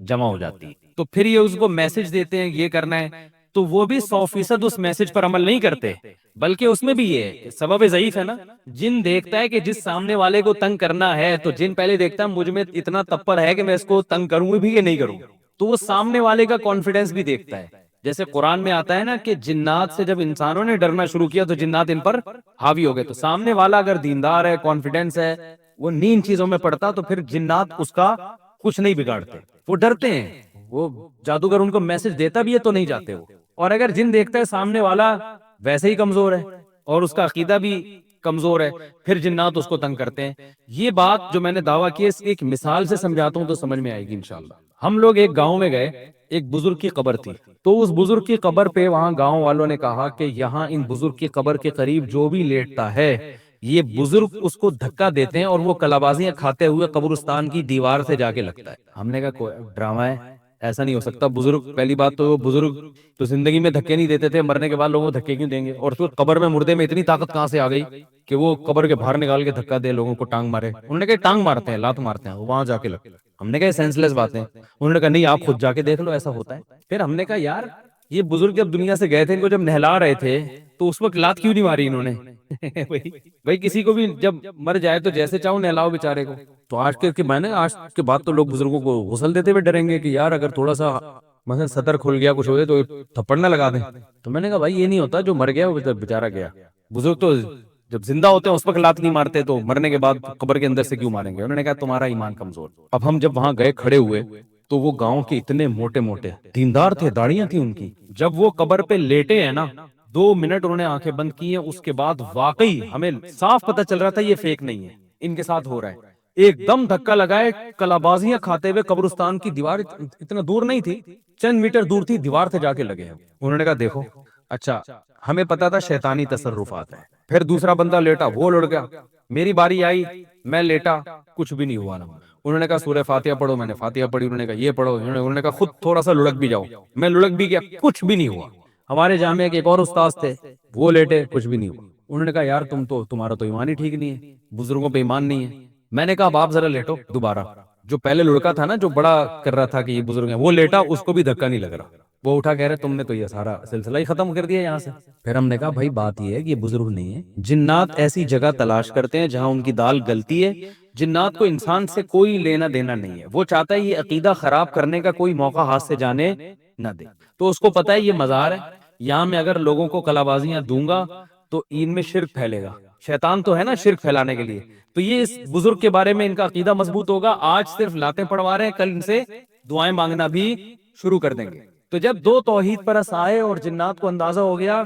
جمع ہو جاتی، تو پھر یہ اس کو میسج دیتے ہیں یہ کرنا ہے، تو وہ بھی 100% اس میسج پر عمل نہیں کرتے، بلکہ اس میں بھی یہ ہے، سبب ضعیف ہے نا، جن دیکھتا ہے کہ جس سامنے والے کو تنگ کرنا ہے، تو جن پہلے دیکھتا ہے مجھ میں اتنا تپر ہے کہ میں اس کو تنگ کروں بھی یا نہیں کروں، تو وہ سامنے والے کا کانفیڈنس بھی دیکھتا ہے۔ جیسے قرآن میں آتا ہے نا کہ جنات سے جب انسانوں نے ڈرنا شروع کیا تو جنات ان پر حاوی ہو گئے، تو سامنے والا اگر دیندار ہے، کانفیڈنس ہے، وہ نین چیزوں میں پڑتا، تو پھر جنات اس کا کچھ نہیں بگاڑتے، وہ ڈرتے ہیں، وہ جادوگر ان کو میسج دیتا بھی ہے تو نہیں جاتے وہ، اور اگر جن دیکھتا ہے سامنے والا ویسے ہی کمزور ہے اور اس کا عقیدہ بھی کمزور ہے، پھر جنات اس کو تنگ کرتے ہیں۔ یہ بات جو میں نے دعویٰ کی ہے، اس کی ایک مثال سے سمجھاتا ہوں تو سمجھ میں آئے گی انشاءاللہ۔ ہم لوگ ایک گاؤں میں گئے، ایک بزرگ کی قبر تھی، تو اس بزرگ کی قبر پہ وہاں گاؤں والوں نے کہا کہ یہاں ان بزرگ کی قبر کے قریب جو بھی لیٹتا ہے، یہ بزرگ اس کو دھکا دیتے ہیں اور وہ کلابازیاں کھاتے ہوئے قبرستان کی دیوار سے جا کے لگتا ہے۔ ہم نے کہا کوئی ڈرامہ ہے، ایسا نہیں ہو سکتا، بزرگ، پہلی بات تو وہ بزرگ تو زندگی میں دھکے نہیں دیتے تھے، مرنے کے بعد لوگوں کو دھکے کیوں دیں گے، اور پھر قبر میں مردے میں اتنی طاقت کہاں سے آ گئی کہ وہ قبر کے باہر نکال کے دھکا دے، لوگوں کو ٹانگ مارے۔ انہوں نے کہا ٹانگ مارتے ہیں، لات مارتے ہیں، وہاں جا کے لگ۔ ہم نے کہا سینس لیس باتیں، انہوں نے کہا نہیں آپ خود جا کے دیکھ لو ایسا ہوتا ہے۔ پھر ہم نے کہا یار یہ بزرگ جب دنیا سے گئے تھے، ان کو جب نہلا رہے تھے تو اس وقت لات کیوں نہیں ماری انہوں نے؟ بھائی کسی کو بھی جب مر جائے تو جیسے چاہو نہلاؤ بیچارے کو، تو آج کے میں نے آج کے بعد تو لوگ بزرگوں کو غسل دیتے ہوئے ڈریں گے کہ یار اگر تھوڑا سا مثلا صدر کھل گیا کچھ ہو گیا تو تھپڑ نہ لگا دیں، تو میں نے کہا بھائی یہ نہیں ہوتا، جو مر گیا وہ بیچارہ گیا، بزرگ تو جب زندہ ہوتے ہیں اس وقت لات نہیں مارتے، تو مرنے کے بعد قبر کے اندر سے کیوں ماریں گے؟ انہوں نے کہا تمہارا ایمان کمزور۔ اب ہم جب وہاں گئے کھڑے ہوئے تو وہ گاؤں کے اتنے موٹے موٹے دیندار تھے، داڑیاں تھیں ان کی، جب وہ قبر پہ لیٹے ہیں نا 2 منٹ انہوں نے آنکھیں بند کی ہیں، اس کے بعد واقعی ہمیں صاف پتہ چل رہا تھا یہ فیک نہیں ہے، ان کے ساتھ ہو رہا ہے۔ ایک دم دھکا لگائے، کلابازیاں کھاتے ہوئے قبرستان کی دیوار اتنا دور نہیں تھی، چند میٹر دور تھی، دیوار سے جا کے لگے ہیں۔ انہوں نے کہا دیکھو، اچھا ہمیں پتا تھا شیطانی تصرفات ہیں۔ پھر دوسرا بندہ لیٹا، وہ لڑ گیا، میری باری آئی، میں لیٹا، کچھ بھی نہیں ہوا نا۔ انہوں نے کہا سورہ فاتحہ پڑھو، میں نے فاتحہ پڑھی، انہوں نے کہا یہ پڑھو، انہوں نے کہا خود تھوڑا سا لڑک بھی جاؤ، میں لڑک بھی گیا، کچھ بھی نہیں ہوا۔ ہمارے جامعہ کے ایک اور استاذ تھے، وہ لیٹے، کچھ بھی نہیں ہوا۔ انہوں نے کہا یار تمہارا تو ایمان ہی ٹھیک نہیں ہے، بزرگوں پہ ایمان نہیں ہے۔ میں نے کہا اب آپ ذرا لیٹو دوبارہ۔ جو پہلے لڑکا تھا نا، جو بڑا کر رہا تھا کہ یہ بزرگ ہیں، وہ لیٹا، اس کو بھی دھکا نہیں لگ رہا، وہ اٹھا کہہ رہے تم نے تو یہ سارا سلسلہ ہی ختم کر دیا یہاں سے۔ پھر ہم نے کہا بھائی بات یہ ہے کہ یہ بزرگ نہیں ہے، جنات ایسی جگہ تلاش کرتے ہیں جہاں ان کی دال گلتی ہے۔ جنات کو انسان سے کوئی لینا دینا نہیں ہے، وہ چاہتا ہے یہ عقیدہ خراب کرنے کا کوئی موقع ہاتھ سے جانے نہ دے، تو اس کو پتا ہے یہ مزار ہے، یہاں میں اگر لوگوں کو کلابازیاں دوں گا تو ان میں شرک پھیلے گا، شیطان تو ہے نا شرک پھیلانے کے لیے، تو یہ اس بزرگ کے بارے میں ان کا عقیدہ مضبوط ہوگا، آج صرف لاتیں پڑوا رہے ہیں، کل ان سے دعائیں مانگنا بھی شروع کر دیں گے۔ تو جب 2 توحید پرست آئے اور جنات کو اندازہ ہو گیا،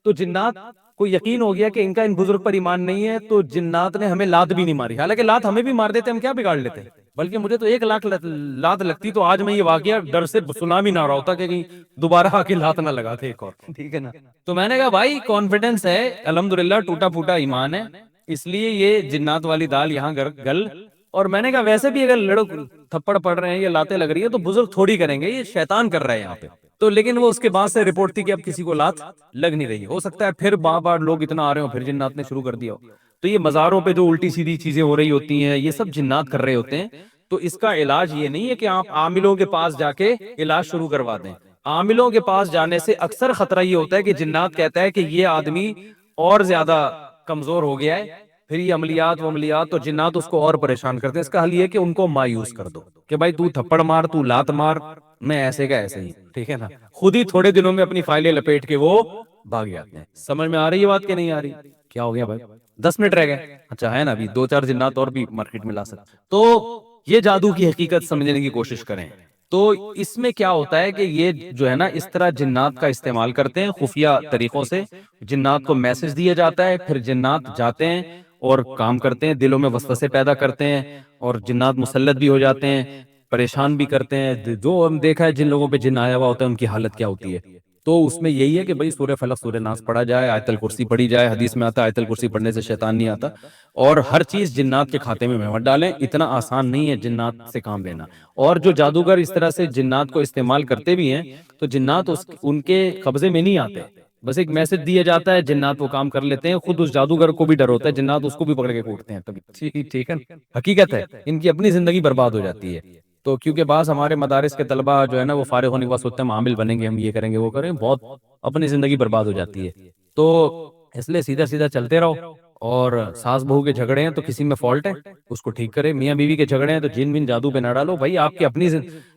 تو جنات کو یقین ہو گیا کہ ان کا ان بزرگ پر ایمان نہیں ہے، تو جنات نے ہمیں لات بھی نہیں ماری، حالانکہ لات ہمیں بھی مار دیتے، ہم کیا بگاڑ لیتے، بلکہ مجھے تو 1 لاکھ لات لگتی تو آج میں یہ واقعہ ڈر سے سنا بھی نہ رہا ہوتا کہ کہیں دوبارہ آ کے لات نہ لگاتے ایک اور، ٹھیک ہے نا۔ تو میں نے کہا بھائی کانفیڈنس ہے، الحمدللہ ٹوٹا پھوٹا ایمان ہے، اس لیے یہ جنات والی دال یہاں گل۔ اور میں نے کہا ویسے بھی اگر لڑک تھپڑ پڑ رہے ہیں یا لاتیں لگ رہی ہے تو بزرگ تھوڑی کریں گے، یہ شیطان کر رہا ہے یہاں پہ، تو لیکن وہ اس کے بعد سے رپورٹ تھی کہ اب کسی کو لات لگ نہیں رہی. ہو سکتا ہے پھر بار بار لوگ اتنا آ رہے ہو پھر جنات نے شروع کر دیا ہو. تو یہ مزاروں پہ جو الٹی سیدھی چیزیں ہو رہی ہوتی ہیں یہ سب جنات کر رہے ہوتے ہیں. تو اس کا علاج یہ نہیں ہے کہ آپ عاملوں کے پاس جا کے علاج شروع کروا دیں. عاملوں کے پاس جانے سے اکثر خطرہ یہ ہوتا ہے کہ جنات کہتا ہے کہ یہ آدمی اور زیادہ کمزور ہو گیا ہے, پھر یہ عملیات و عملیات, تو جنات اس کو اور پریشان کرتے ہیں. اس کا حل یہ ہے کہ ان کو مایوس کر دو کہ بھائی تو تھپڑ مار, تو لات مار, میں ایسے کا ایسے ہی, ٹھیک ہے نا. خود ہی تھوڑے دنوں میں اپنی فائلیں لپیٹ کے وہ بھاگ جاتے ہیں. سمجھ میں آ رہی ہے بات کہ نہیں آ رہی؟ کیا ہو گیا بھائی؟ 10 منٹ رہ گئے. اچھا ہے نا, ابھی 2-4 جنات اور بھی مارکیٹ میں لا سکتے. تو یہ جادو کی حقیقت سمجھنے کی کوشش کریں. تو اس میں کیا ہوتا ہے کہ یہ جو ہے نا اس طرح جنات کا استعمال کرتے ہیں خفیہ طریقوں سے. جنات کو میسج دیا جاتا ہے, پھر جنات جاتے ہیں اور کام کرتے ہیں, دلوں میں وسوسے پیدا کرتے ہیں, اور جنات مسلط بھی ہو جاتے ہیں, پریشان بھی کرتے ہیں. جو ہم دیکھا ہے جن لوگوں پہ جن آیا ہوا ہوتا ہے ان کی حالت کیا ہوتی ہے. تو اس میں یہی ہے کہ بھئی سورہ فلق سورہ ناس پڑھا جائے, آیت الکرسی پڑھی جائے. حدیث میں آتا ہے آیت الکرسی پڑھنے سے شیطان نہیں آتا, اور ہر چیز جنات کے کھاتے میں مت ڈالیں. اتنا آسان نہیں ہے جنات سے کام لینا. اور جو جادوگر اس طرح سے جنات کو استعمال کرتے بھی ہیں تو جنات ان کے قبضے میں نہیں آتے, بس ایک میسج دیا جاتا ہے, جنات وہ کام کر لیتے ہیں. خود اس جادوگر کو بھی ڈر ہوتا ہے, جنات اس کو بھی پکڑ کے کوٹتے ہیں کبھی. ٹھیک ہے, حقیقت ہے ان کی اپنی زندگی برباد ہو جاتی ہے. تو کیونکہ بعض ہمارے مدارس کے طلبہ جو ہے نا وہ فارغ ہونے کے بعد سوچتے ہیں ہم عامل بنیں گے, ہم یہ کریں گے وہ کریں گے, بہت اپنی زندگی برباد ہو جاتی ہے. تو اس لیے سیدھا سیدھا چلتے رہو. اور ساس بہو کے جھگڑے ہیں تو کسی میں فالٹ ہے اس کو ٹھیک کرے. میاں بیوی کے جھگڑے ہیں تو جن بن جادو پہ نہ ڈالو بھائی. آپ کی اپنی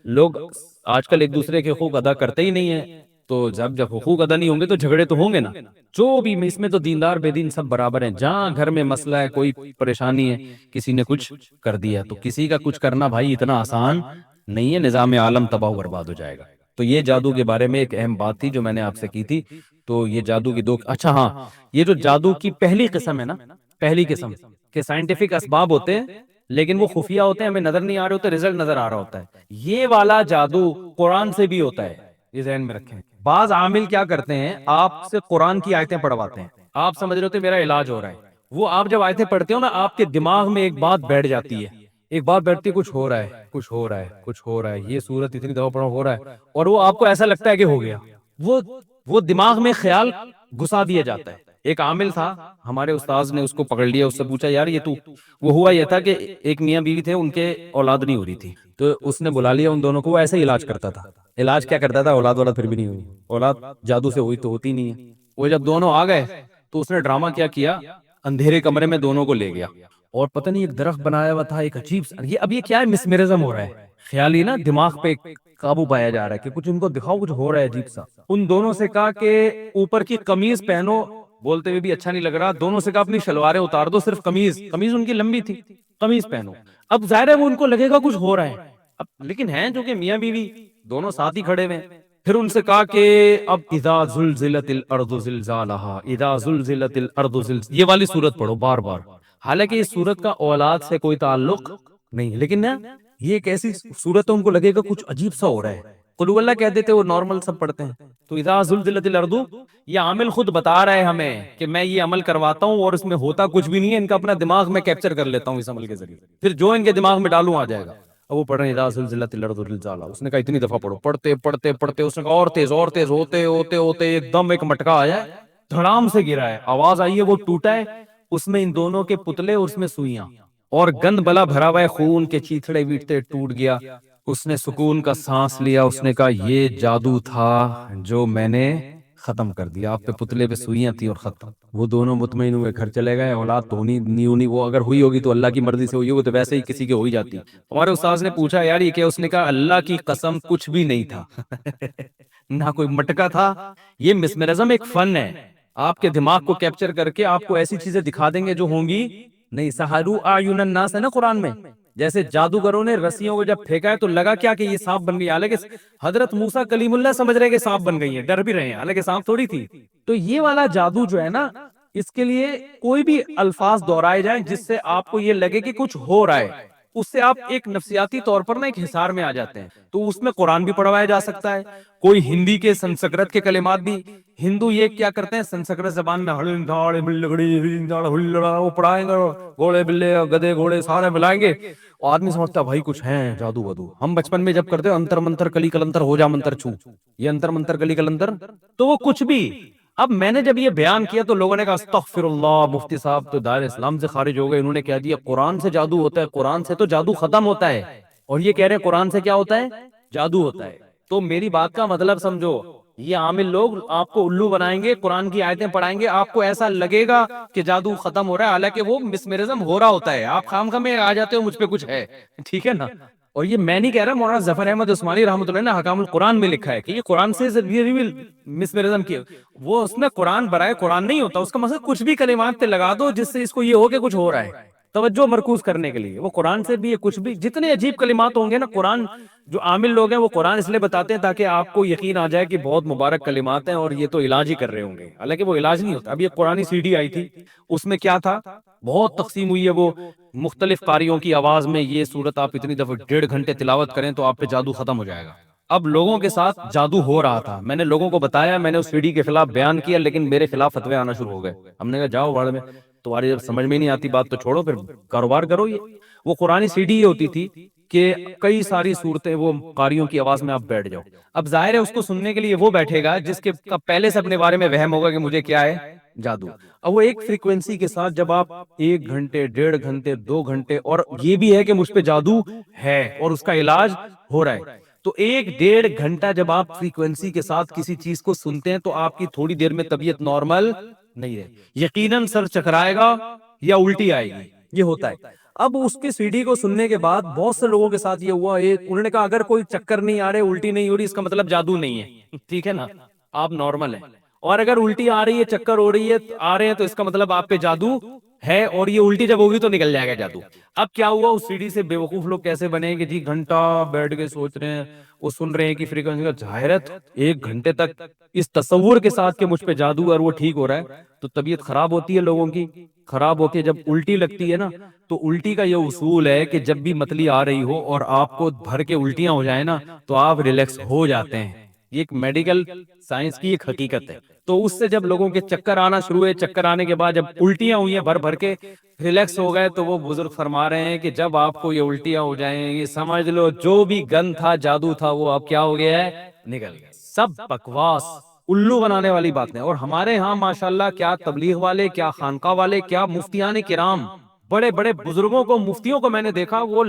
لوگ آج کل ایک دوسرے کے حقوق ادا کرتے ہی نہیں ہیں, تو جب حقوق ادا نہیں ہوں گے تو جھگڑے تو ہوں گے نا. جو بھی اس میں تو دیندار بے دین سب برابر ہیں. جہاں گھر میں مسئلہ ہے, کوئی پریشانی ہے, کسی نے کچھ کر دیا, تو کسی کا کچھ کرنا بھائی اتنا آسان نہیں ہے. نظام عالم تباہ و برباد ہو جائے گا. تو یہ جادو کے بارے میں ایک اہم بات تھی جو میں نے آپ سے کی تھی. تو یہ جادو کی اچھا ہاں, یہ جو جادو کی پہلی قسم ہے نا, پہلی قسم کہ سائنٹیفک اسباب ہوتے ہیں لیکن وہ خفیہ ہوتے ہیں, ہمیں نظر نہیں آ رہے ہوتے, رزلٹ نظر آ رہا ہوتا ہے. یہ والا جادو قرآن سے بھی ہوتا ہے, یہ ذہن میں رکھیں. بعض عامل کیا کرتے ہیں, آپ سے قرآن کی آیتیں پڑھواتے ہیں, آپ سمجھ رہے ہوتے میرا علاج ہو رہا ہے. وہ آپ جب آیتیں پڑھتے ہو نا, آپ کے دماغ میں ایک بات بیٹھ جاتی ہے, ایک بات بیٹھتی ہے, کچھ ہو رہا ہے, کچھ ہو رہا ہے, کچھ ہو رہا ہے, یہ صورت اتنی دفعہ پڑھا ہو رہا ہے, اور وہ آپ کو ایسا لگتا ہے کہ ہو گیا. وہ دماغ میں خیال گھسا دیا جاتا ہے. ایک عامل تھا, ہمارے استاذ نے اس کو پکڑ لیا, اس سے پوچھا یار یہ تو, وہ ہوا یہ تھا کہ ایک میاں بیوی تھے, ان کے اولاد نہیں ہو رہی تھی, تو اس نے بلا لیا ان دونوں کو. وہ ایسے ہی علاج کرتا تھا. علاج کیا کرتا تھا, اولاد پھر بھی نہیں ہوئی, اولاد جادو سے ہوئی تو ہوتی نہیں ہے. وہ جب دونوں آ گئے تو اس نے ڈرامہ کیا کیا, اندھیرے کمرے میں دونوں کو لے گیا, اور پتہ نہیں ایک درخت بنایا ہوا تھا, ایک عجیب یہ اب یہ کیا ہے, مسمرزم ہو رہا ہے, خیالی نا دماغ پہ قابو پایا جا رہا ہے کہ کچھ ان کو دکھاؤ, کچھ ہو رہا ہے عجیب سا. ان دونوں سے کہا کہ اوپر کی قمیض پہنو, بولتے ہوئے بھی اچھا نہیں لگ رہا. دونوں سے کہا اپنی شلواریں اتار دو, صرف قمیض ان کی لمبی تھی, قمیض پہنو. اب ظاہر ہے وہ ان کو لگے گا کچھ ہو رہا ہے, اب لیکن ہیں جو کہ میاں بیوی دونوں ساتھ ہی کھڑے ہوئے. پھر ان سے کہا کہ اب اذا زلزلت الارض زلزالہا, اذا زلزلت الارض یہ والی سورت پڑھو بار بار. حالانکہ اس سورت کا اولاد سے کوئی تعلق نہیں, لیکن نا یہ ایک ایسی سورت ہے ان کو لگے گا کچھ عجیب سا ہو رہا ہے. قل هو اللہ کہہ دیتے, وہ نارمل سب پڑھتے ہیں. تو اذا زلزلت الارض, یہ عامل خود بتا رہا ہے ہمیں کہ میں یہ عمل کرواتا ہوں اور اس میں ہوتا کچھ بھی نہیں ہے, ان کا اپنا دماغ میں کیپچر کر لیتا ہوں اس عمل کے ذریعے, پھر جو ان کے دماغ میں ڈالوں آ جائے گا. اب وہ پڑھ رہے ہیں اذا زلزلت الارض زلزالہا, اس نے کہا اتنی دفعہ پڑھو. پڑھتے پڑھتے پڑھتے اس نے کہا اور تیز ہوتے ہوتے ہوتے ایک دم ایک مٹکا آیا ہے, دھڑام سے گرا ہے, آواز آئی ہے, وہ ٹوٹا ہے, اس میں ان دونوں کے پتلے اور اس میں سوئیاں اور گند بلا بھرا ہوا ہے خون کے, چیتھڑے ویٹتے ٹوٹ گیا. اس نے سکون کا سانس لیا, اس نے کہا یہ جادو تھا جو میں نے ختم کر دیا, آپ پہ پتلے پہ سوئیاں تھی اور ختم. وہ دونوں مطمئن ہوئے, گھر چلے گئے. اولاد تو نہیں ہونی, وہ اگر ہوئی ہوگی تو اللہ کی مرضی سے ہوئی ہوگی, تو ویسے ہی کسی کی ہو ہی جاتی. ہمارے استاذ نے پوچھا یار یہ کیا, اس نے کہا اللہ کی قسم کچھ بھی نہیں تھا نہ کوئی مٹکا تھا. یہ مسمرزم ایک فن ہے, آپ کے دماغ کو کیپچر کر کے آپ کو ایسی چیزیں دکھا دیں گے جو ہوں گی نہیں. سحروا اعین الناس ہے نا قرآن میں, جیسے جادوگروں نے رسیوں کو جب پھینکا ہے تو لگا کیا کہ یہ سانپ بن گئی, حالانکہ حضرت موسیٰ کلیم اللہ سمجھ رہے کہ سانپ بن گئی ہیں, ڈر بھی رہے ہیں, حالانکہ سانپ تھوڑی تھی. تو یہ والا جادو جو ہے نا, اس کے لیے کوئی بھی الفاظ دہرائے جائیں جس سے آپ کو یہ لگے کہ کچھ ہو رہا ہے, اس سے آپ ایک نفسیاتی طور پر نا ایک حصار میں آ جاتے ہیں. تو اس میں قرآن بھی پڑھوایا جا سکتا ہے, کوئی ہندی کے سنسکرت کے کلمات بھی, ہندو یہ کیا کرتے ہیں سنسکرت زبان میں وہ پڑھائیں گے, گھوڑے بلے گدے گھوڑے سارے ملائیں گے, اور آدمی سمجھتا ہے بھائی کچھ ہے جادو ودو. ہم بچپن میں جب کرتے انتر منتر کلی کلنتر ہو جا منتر چھو, یہ انتر منتر کلی کلنتر, تو وہ کچھ بھی. اب میں نے جب یہ بیان کیا تو لوگوں نے کہا استغفر اللہ, مفتی صاحب تو دائرہ اسلام سے خارج ہو گئے, انہوں نے کہہ دیا قرآن سے جادو ہوتا ہے, قرآن سے تو جادو ختم ہوتا ہے, اور یہ کہہ رہے ہیں قرآن سے کیا ہوتا ہے, جادو ہوتا ہے. تو میری بات کا مطلب سمجھو, یہ عامل لوگ آپ کو الو بنائیں گے, قرآن کی آیتیں پڑھائیں گے, آپ کو ایسا لگے گا کہ جادو ختم ہو رہا ہے, حالانکہ وہ مسمرزم ہو رہا ہوتا ہے. آپ خام خام میں آ جاتے ہو مجھ پہ کچھ ہے, ٹھیک ہے نا. اور یہ میں نہیں کہہ رہا, مولانا ظفر احمد عثمانی رحمۃ اللہ نے حکام القرآن میں لکھا ہے کہ یہ قرآن سے مسمرزم کی, وہ اس میں قرآن برائے قرآن نہیں ہوتا, اس کا مطلب کچھ بھی کلمات پہ لگا دو جس سے اس کو یہ ہو کہ کچھ ہو رہا ہے, توجہ مرکوز کرنے کے لیے. وہ قرآن سے بھی کچھ بھی جتنے عجیب کلمات ہوں گے نا, قرآن جو عامل لوگ ہیں وہ قرآن اس لیے بتاتے ہیں تاکہ آپ کو یقین آ جائے کہ بہت مبارک کلمات ہیں اور یہ تو علاج ہی کر رہے ہوں گے, حالانکہ وہ علاج نہیں ہوتا. اب یہ قرآنی سی ڈی آئی تھی, اس میں کیا تھا, بہت تقسیم ہوئی ہے, وہ مختلف قاریوں کی آواز میں یہ سورت آپ اتنی دفعہ 1.5 گھنٹے تلاوت کریں تو آپ پہ جادو ختم ہو جائے گا. اب لوگوں کے ساتھ جادو ہو رہا تھا, میں نے لوگوں کو بتایا, میں نے اس سی ڈی کے خلاف بیان کیا, لیکن میرے خلاف فتوے آنا شروع ہو گئے. ہم نے کہا جاؤ باڑ میں, تمہاری جب سمجھ میں نہیں آتی بات تو چھوڑو, پھر کاروبار کرو. یہ وہ قرآن سی ڈی یہ ہوتی تھی کہ کئی ساری صورتیں وہ قاریوں کی آواز میں آپ بیٹھ جاؤ. اب ظاہر ہے اس کو سننے کے لیے وہ بیٹھے گا جس کے پہلے سے اپنے بارے میں وہم ہوگا کہ مجھے کیا ہے, جادو. اب وہ ایک فریکوینسی کے ساتھ جب آپ 1 گھنٹے 1.5 گھنٹے 2 گھنٹے, اور یہ بھی ہے کہ مجھ پہ جادو ہے اور اس کا علاج ہو رہا ہے, تو 1-1.5 گھنٹہ جب آپ فریکوینسی کے ساتھ کسی چیز کو سنتے ہیں تو آپ کی تھوڑی دیر میں طبیعت نارمل نہیں ہے, یقیناً سر چکرائے گا یا الٹی آئے گی, یہ ہوتا ہے. اب اس کی سی ڈی کو سننے کے بعد بہت سے لوگوں کے ساتھ یہ ہوا, انہوں نے کہا اگر کوئی چکر نہیں آ رہے, الٹی نہیں ہو رہی, اس کا مطلب جادو نہیں ہے, ٹھیک ہے نا, آپ نارمل ہیں. اور اگر الٹی آ رہی ہے, چکر ہو رہی ہے, آ رہے ہیں, تو اس کا مطلب آپ پہ جادو ہے, اور یہ الٹی جب ہوگی تو نکل جائے گا جادو. اب کیا ہوا, اس سی ڈی سے بیوقوف لوگ کیسے بنے کہ جی گھنٹہ بیٹھ کے سوچ رہے ہیں, وہ سن رہے ہیں کہ فریکوینسی کا ظاہرت 1 گھنٹے تک اس تصور کے ساتھ کہ مجھ پہ جادو اور وہ ٹھیک ہو رہا ہے, تو طبیعت خراب ہوتی ہے لوگوں کی. خراب ہو کے جب الٹی لگتی ہے نا, تو الٹی کا یہ اصول ہے کہ جب بھی متلی آ رہی ہو اور آپ کو بھر کے الٹیاں ہو جائیں نا, تو آپ ریلیکس ہو جاتے ہیں. یہ ایک میڈیکل سائنس کی ایک حقیقت ہے. تو اس سے جب لوگوں کے چکر آنا شروع ہوئے, چکر آنے کے بعد جب الٹیاں ہوئی ہیں, بھر بھر کے ریلیکس ہو گئے, تو وہ بزرگ فرما رہے ہیں کہ جب آپ کو یہ الٹیاں ہو جائیں, یہ سمجھ لو جو بھی گن تھا, جادو تھا, وہ اب کیا ہو گیا ہے, نکل گیا. سب بکواس, الو بنانے والی باتیں. اور ہمارے ہاں ماشاءاللہ کیا تبلیغ والے, کیا خانقاہ والے, کیا مفتیان کرام, بڑے بڑے بزرگوں کو, مفتیوں کو میں نے دیکھا, وہ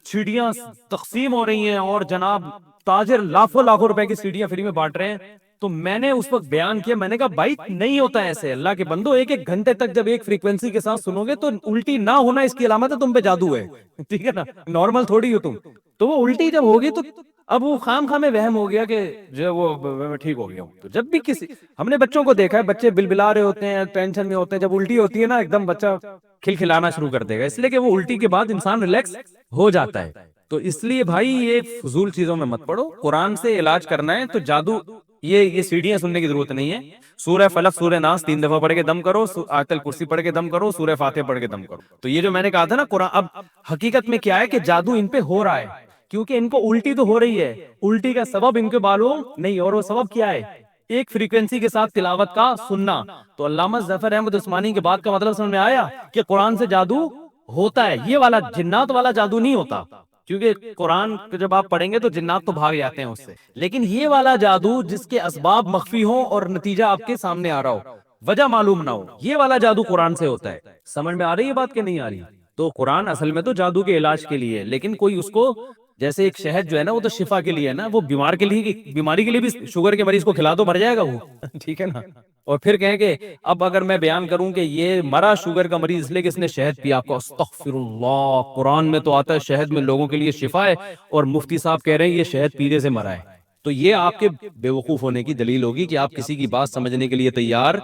سیڑیاں تقسیم ہو رہی ہیں, اور جناب تاجر لاکھوں لاکھوں روپے کی سیڑیاں فری میں بانٹ رہے ہیں. تو میں نے اس وقت بیان کیا, میں نے کہا بھائی نہیں ہوتا ایسے, اللہ کے بندو, 1-1 گھنٹے تک جب ایک فریکوینسی کے ساتھ سنو گے تو الٹی نہ ہونا اس کی علامت ہے, تم پہ جادو ہے, ٹھیک ہے نا, نارمل تھوڑی ہو تم. تو وہ الٹی جب ہوگی تو اب وہ خام خام میں وہم ہو گیا کہ جو وہ ٹھیک ہو گیا ہوں. تو جب بھی کسی, ہم نے بچوں کو دیکھا ہے, بچے بلبلا رہے ہوتے ہیں, ٹینشن میں ہوتے ہیں, جب الٹی ہوتی ہے نا ایک دم بچہ کھلکھلانا شروع کر دے گا, اس لیے کہ وہ الٹی کے بعد انسان ریلیکس ہو جاتا ہے. تو اس لیے بھائی یہ فضول چیزوں میں مت پڑو, قرآن سے علاج کرنا ہے تو جادو, یہ سیڑھیاں سننے کی ضرورت نہیں ہے. سورہ فلق, سورہ ناس 3 دفعہ پڑھ کے دم کرو, آیت الکرسی پڑھ کے دم کرو, سورہ فاتحہ پڑھ کے دم کرو. تو یہ جو میں نے کہا تھا نا قرآن, اب حقیقت میں کیا ہے کہ جادو ان پہ ہو رہا ہے, کیونکہ ان کو الٹی تو ہو رہی ہے, الٹی کا سبب ان کے معلوم نہیں, اور وہ سبب کیا ہے, ایک فریکوینسی کے ساتھ تلاوت کا سننا. تو علامہ ظفر احمد عثمانی کے بات کا مطلب سمجھ میں آیا کہ قرآن سے جادو ہوتا ہے, یہ والا جنات والا جادو نہیں ہوتا, کیونکہ قرآن جب آپ پڑھیں گے تو جنات تو بھاگ جاتے ہیں اس سے. لیکن یہ والا جادو جس کے اسباب مخفی ہوں اور نتیجہ آپ کے سامنے آ رہا ہو, وجہ معلوم نہ ہو, یہ والا جادو قرآن سے ہوتا ہے. سمجھ میں آ رہی ہے بات کہ نہیں آ رہی؟ تو قرآن اصل میں تو جادو کے علاج کے لیے ہے, لیکن کوئی اس کو, جیسے ایک شہد جو ہے نا وہ تو شفا کے لیے ہے نا, وہ بیمار کے لیے, بیماری کے لیے بھی شوگر کے مریض کو کھلا دو مر جائے گا وہ, ٹھیک ہے نا. اور پھر کہیں کہ اب اگر میں بیان کروں کہ یہ مرا شوگر کا مریض اس لیے کہ اس نے شہد پیا, آپ کو استغفر اللہ, قرآن میں تو آتا ہے شہد میں لوگوں کے لیے شفا ہے, اور مفتی صاحب کہہ رہے ہیں یہ شہد پینے سے مرا ہے. تو یہ آپ کے بیوقوف ہونے کی دلیل ہوگی کہ آپ کسی کی بات سمجھنے کے لیے تیار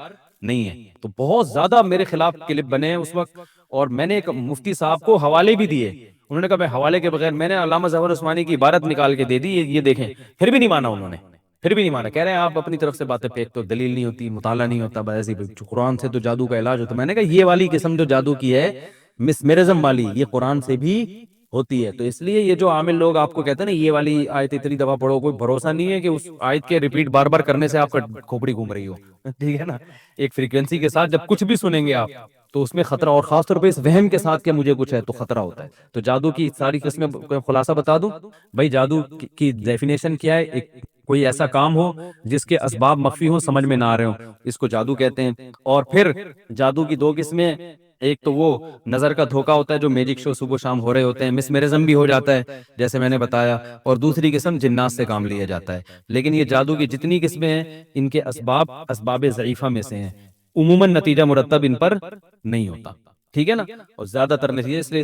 نہیں ہے. تو بہت زیادہ میرے خلاف کلپ بنے ہیں اس وقت, اور میں نے ایک مفتی صاحب کو حوالے بھی دیے, انہوں نے کہا میں حوالے کے بغیر, میں نے علامہ ظفر عثمانی کی عبارت نکال کے دے دی, یہ دیکھیں, پھر بھی نہیں مانا انہوں نے, پھر بھی نہیں مانا. کہہ رہے ہیں آپ اپنی طرف سے باتیں پھینکتے ہو, دلیل نہیں ہوتی, مطالعہ نہیں ہوتا, بس ایسی قرآن سے تو جادو کا علاج ہوتا. میں نے کہا یہ والی قسم جو جادو کی ہے, مسمرزم والی, یہ قرآن سے بھی ہوتی ہے. تو اس لیے یہ جو عامل لوگ آپ کو کہتے ہیں نا یہ والی آیت اتنی دفعہ پڑھو, کوئی بھروسہ نہیں ہے کہ اس آیت کے ریپیٹ بار بار کرنے سے آپ کا کھوپڑی گھوم رہی ہو, ٹھیک ہے نا. ایک فریکوینسی کے ساتھ جب کچھ بھی سنیں گے آپ تو اس میں خطرہ, اور خاص طور پہ اس وہم کے ساتھ کہ مجھے کچھ ہے تو خطرہ ہوتا ہے. تو جادو کی ساری قسمیں خلاصہ بتا دوں بھائی. جادو کی ڈیفینیشن کیا ہے؟ ایک کوئی ایسا کام ہو جس کے اسباب مخفی ہوں, سمجھ میں نہ آ رہے ہوں, اس کو جادو کہتے ہیں. اور پھر جادو کی دو قسمیں, ایک تو وہ نظر کا دھوکا ہوتا ہے جو میجک شو صبح شام ہو رہے ہوتے ہیں, مسمرزم بھی ہو جاتا ہے جیسے میں نے بتایا, اور دوسری قسم جنات سے کام لیا جاتا ہے. لیکن یہ جادو کی جتنی قسمیں ہیں ان کے اسباب ضعیفہ میں سے ہیں, عموماً نتیجہ مرتب ان پر نہیں ہوتا, ٹھیک ہے نا. اور زیادہ تر نتیجے, اس لیے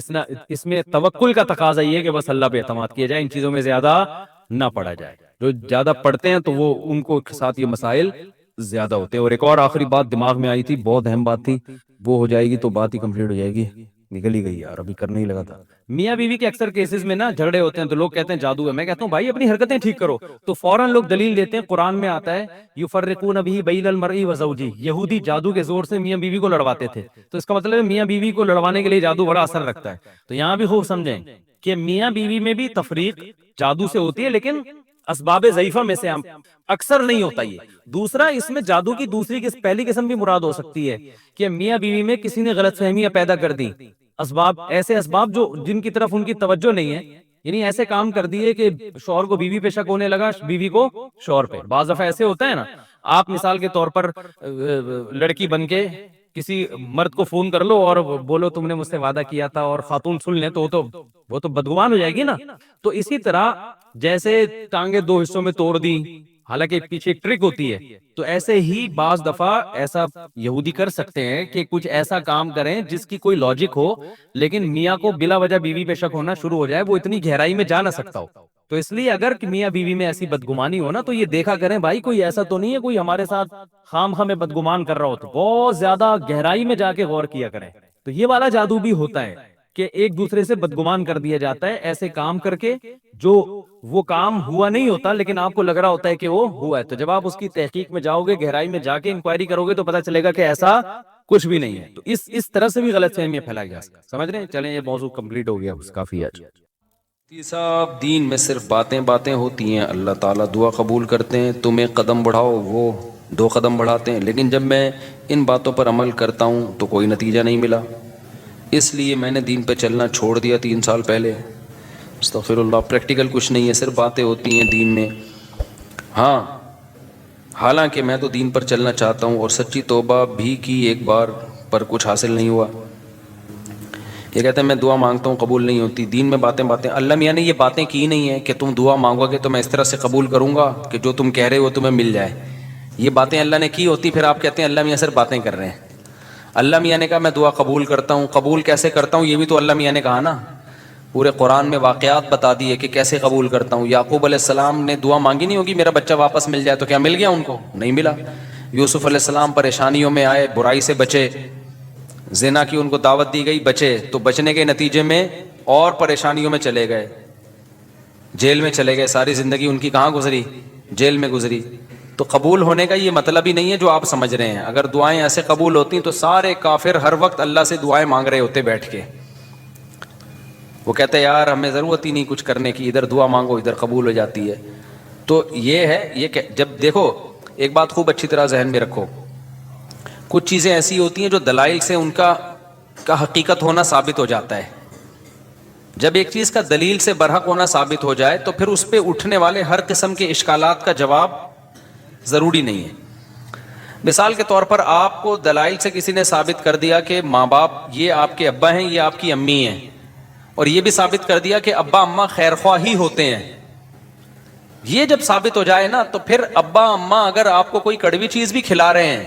اس میں توکل کا تقاضا یہ ہے کہ بس اللہ پہ اعتماد کیا جائے, ان چیزوں میں زیادہ نہ پڑا جائے. جو زیادہ پڑھتے ہیں تو وہ ان کو ساتھ یہ مسائل زیادہ ہوتے ہیں. اور ایک اور آخری بات دماغ میں آئی تھی, بہت اہم بات تھی, وہ ہو جائے گی تو بات ہی کمپلیٹ ہو جائے گی. نکل ہی گئی یار, ابھی کرنے ہی لگا تھا. میاں بیوی کے اکثر کیسز میں نا جھگڑے ہوتے ہیں تو لوگ کہتے ہیں جادو ہے. میں کہتا ہوں بھائی اپنی حرکتیں ٹھیک کرو, تو فوراً لوگ دلیل دیتے ہیں, قرآن میں آتا ہے یفرقون به بین المرء وزوجہ, یہودی جادو کے زور سے میاں بیوی کو لڑواتے تھے. تو اس کا مطلب ہے میاں بیوی کو لڑوانے کے لیے جادو بڑا اثر رکھتا ہے. تو یہاں بھی خوب سمجھیں کہ میاں بیوی میں بھی تفریق جادو سے ہوتی ہے, لیکن اسباب ضعیفہ میں سے اکثر نہیں ہوتا یہ. دوسرا, اس میں جادو کی دوسری پہلی قسم بھی مراد ہو سکتی ہے کہ میاں بیوی میں کسی نے غلط فہمیاں پیدا کر دی, اسباب, ایسے اسباب جو جن کی طرف ان کی توجہ نہیں ہے, یعنی ایسے کام کر دیے کہ شوہر کو بیوی پہ شک ہونے لگا, بیوی کو شوہر پہ. بعض دفعہ ایسے ہوتا ہے نا, آپ مثال کے طور پر لڑکی بن کے کسی مرد کو فون کر لو اور بولو تم نے مجھ سے وعدہ کیا تھا, اور خاتون سن لیں تو وہ تو بدگمان ہو جائے گی نا. تو اسی طرح جیسے ٹانگیں دو حصوں میں توڑ دی, حالانکہ پیچھے ایک ٹرک ہوتی ہے, تو ایسے ہی بعض دفعہ ایسا یہودی کر سکتے ہیں کہ کچھ ایسا کام کریں جس کی کوئی لاجک ہو, لیکن میاں کو بلا وجہ بیوی پہ شک ہونا شروع ہو جائے, وہ اتنی گہرائی میں جا نہ سکتا ہو. تو اس لیے اگر میاں بیوی میں ایسی بدگمانی ہو نا, تو یہ دیکھا کریں بھائی کوئی ایسا تو نہیں ہے کوئی ہمارے ساتھ خام خواہ میں بدگمان کر رہا ہو, تو بہت زیادہ گہرائی میں جا کے غور کیا کریں. تو یہ والا جادو بھی ہوتا ہے کہ ایک دوسرے سے بدگمان کر دیا جاتا ہے ایسے کام کر کے جو وہ کام ہوا نہیں ہوتا, لیکن آپ کو لگ رہا ہوتا ہے کہ وہ ہوا ہے. تو جب آپ اس کی تحقیق میں جاؤ گے, گہرائی میں جا کے انکوائری کرو گے, تو پتہ چلے گا کہ ایسا کچھ بھی نہیں ہے. تو اس طرح سے بھی غلط فہمیاں پھیلائی جا سکتی, سمجھ رہے ہیں. چلیں یہ موضوع کمپلیٹ ہو گیا, بس کافی ہے. صاحب دین میں صرف باتیں ہوتی ہیں, اللہ تعالیٰ دعا قبول کرتے ہیں, تمہیں قدم بڑھاؤ, وہ 2 قدم بڑھاتے ہیں, لیکن جب میں ان باتوں پر عمل کرتا ہوں تو کوئی نتیجہ نہیں ملا. اس لیے میں نے دین پہ چلنا چھوڑ دیا 3 سال پہلے. استغفر اللہ, پریکٹیکل کچھ نہیں ہے, صرف باتیں ہوتی ہیں دین میں. ہاں حالانکہ میں تو دین پر چلنا چاہتا ہوں اور سچی توبہ بھی کی ایک بار, پر کچھ حاصل نہیں ہوا. یہ کہتے ہیں میں دعا مانگتا ہوں قبول نہیں ہوتی, دین میں باتیں. اللہ میاں نے یہ باتیں کی نہیں ہیں کہ تم دعا مانگو گے تو میں اس طرح سے قبول کروں گا کہ جو تم کہہ رہے ہو تمہیں مل جائے. یہ باتیں اللہ نے کی ہوتی, پھر آپ کہتے ہیں اللہ میاں صرف باتیں کر رہے ہیں. اللہ میاں نے کہا میں دعا قبول کرتا ہوں, قبول کیسے کرتا ہوں یہ بھی تو اللہ میاں نے کہا نا. پورے قرآن میں واقعات بتا دیے کہ کیسے قبول کرتا ہوں. یعقوب علیہ السلام نے دعا مانگی نہیں ہوگی میرا بچہ واپس مل جائے, تو کیا مل گیا ان کو؟ نہیں ملا. یوسف علیہ السلام پریشانیوں میں آئے, برائی سے بچے, زنا کی ان کو دعوت دی گئی, بچے, تو بچنے کے نتیجے میں اور پریشانیوں میں چلے گئے, جیل میں چلے گئے. ساری زندگی ان کی کہاں گزری؟ جیل میں گزری. تو قبول ہونے کا یہ مطلب ہی نہیں ہے جو آپ سمجھ رہے ہیں. اگر دعائیں ایسے قبول ہوتی تو سارے کافر ہر وقت اللہ سے دعائیں مانگ رہے ہوتے بیٹھ کے. وہ کہتے ہیں یار ہمیں ضرورت ہی نہیں کچھ کرنے کی, ادھر دعا مانگو ادھر قبول ہو جاتی ہے. تو یہ ہے, یہ جب دیکھو ایک بات خوب اچھی طرح ذہن میں رکھو, کچھ چیزیں ایسی ہوتی ہیں جو دلائل سے ان کا حقیقت ہونا ثابت ہو جاتا ہے. جب ایک چیز کا دلیل سے برحق ہونا ثابت ہو جائے تو پھر اس پہ اٹھنے والے ہر قسم کے اشکالات کا جواب ضروری نہیں ہے. مثال کے طور پر آپ کو دلائل سے کسی نے ثابت کر دیا کہ ماں باپ یہ آپ کے ابا ہیں, یہ آپ کی امی ہیں, اور یہ بھی ثابت کر دیا کہ ابا اماں خیر خواہ ہی ہوتے ہیں. یہ جب ثابت ہو جائے نا تو پھر ابا اماں اگر آپ کو کوئی کڑوی چیز بھی کھلا رہے ہیں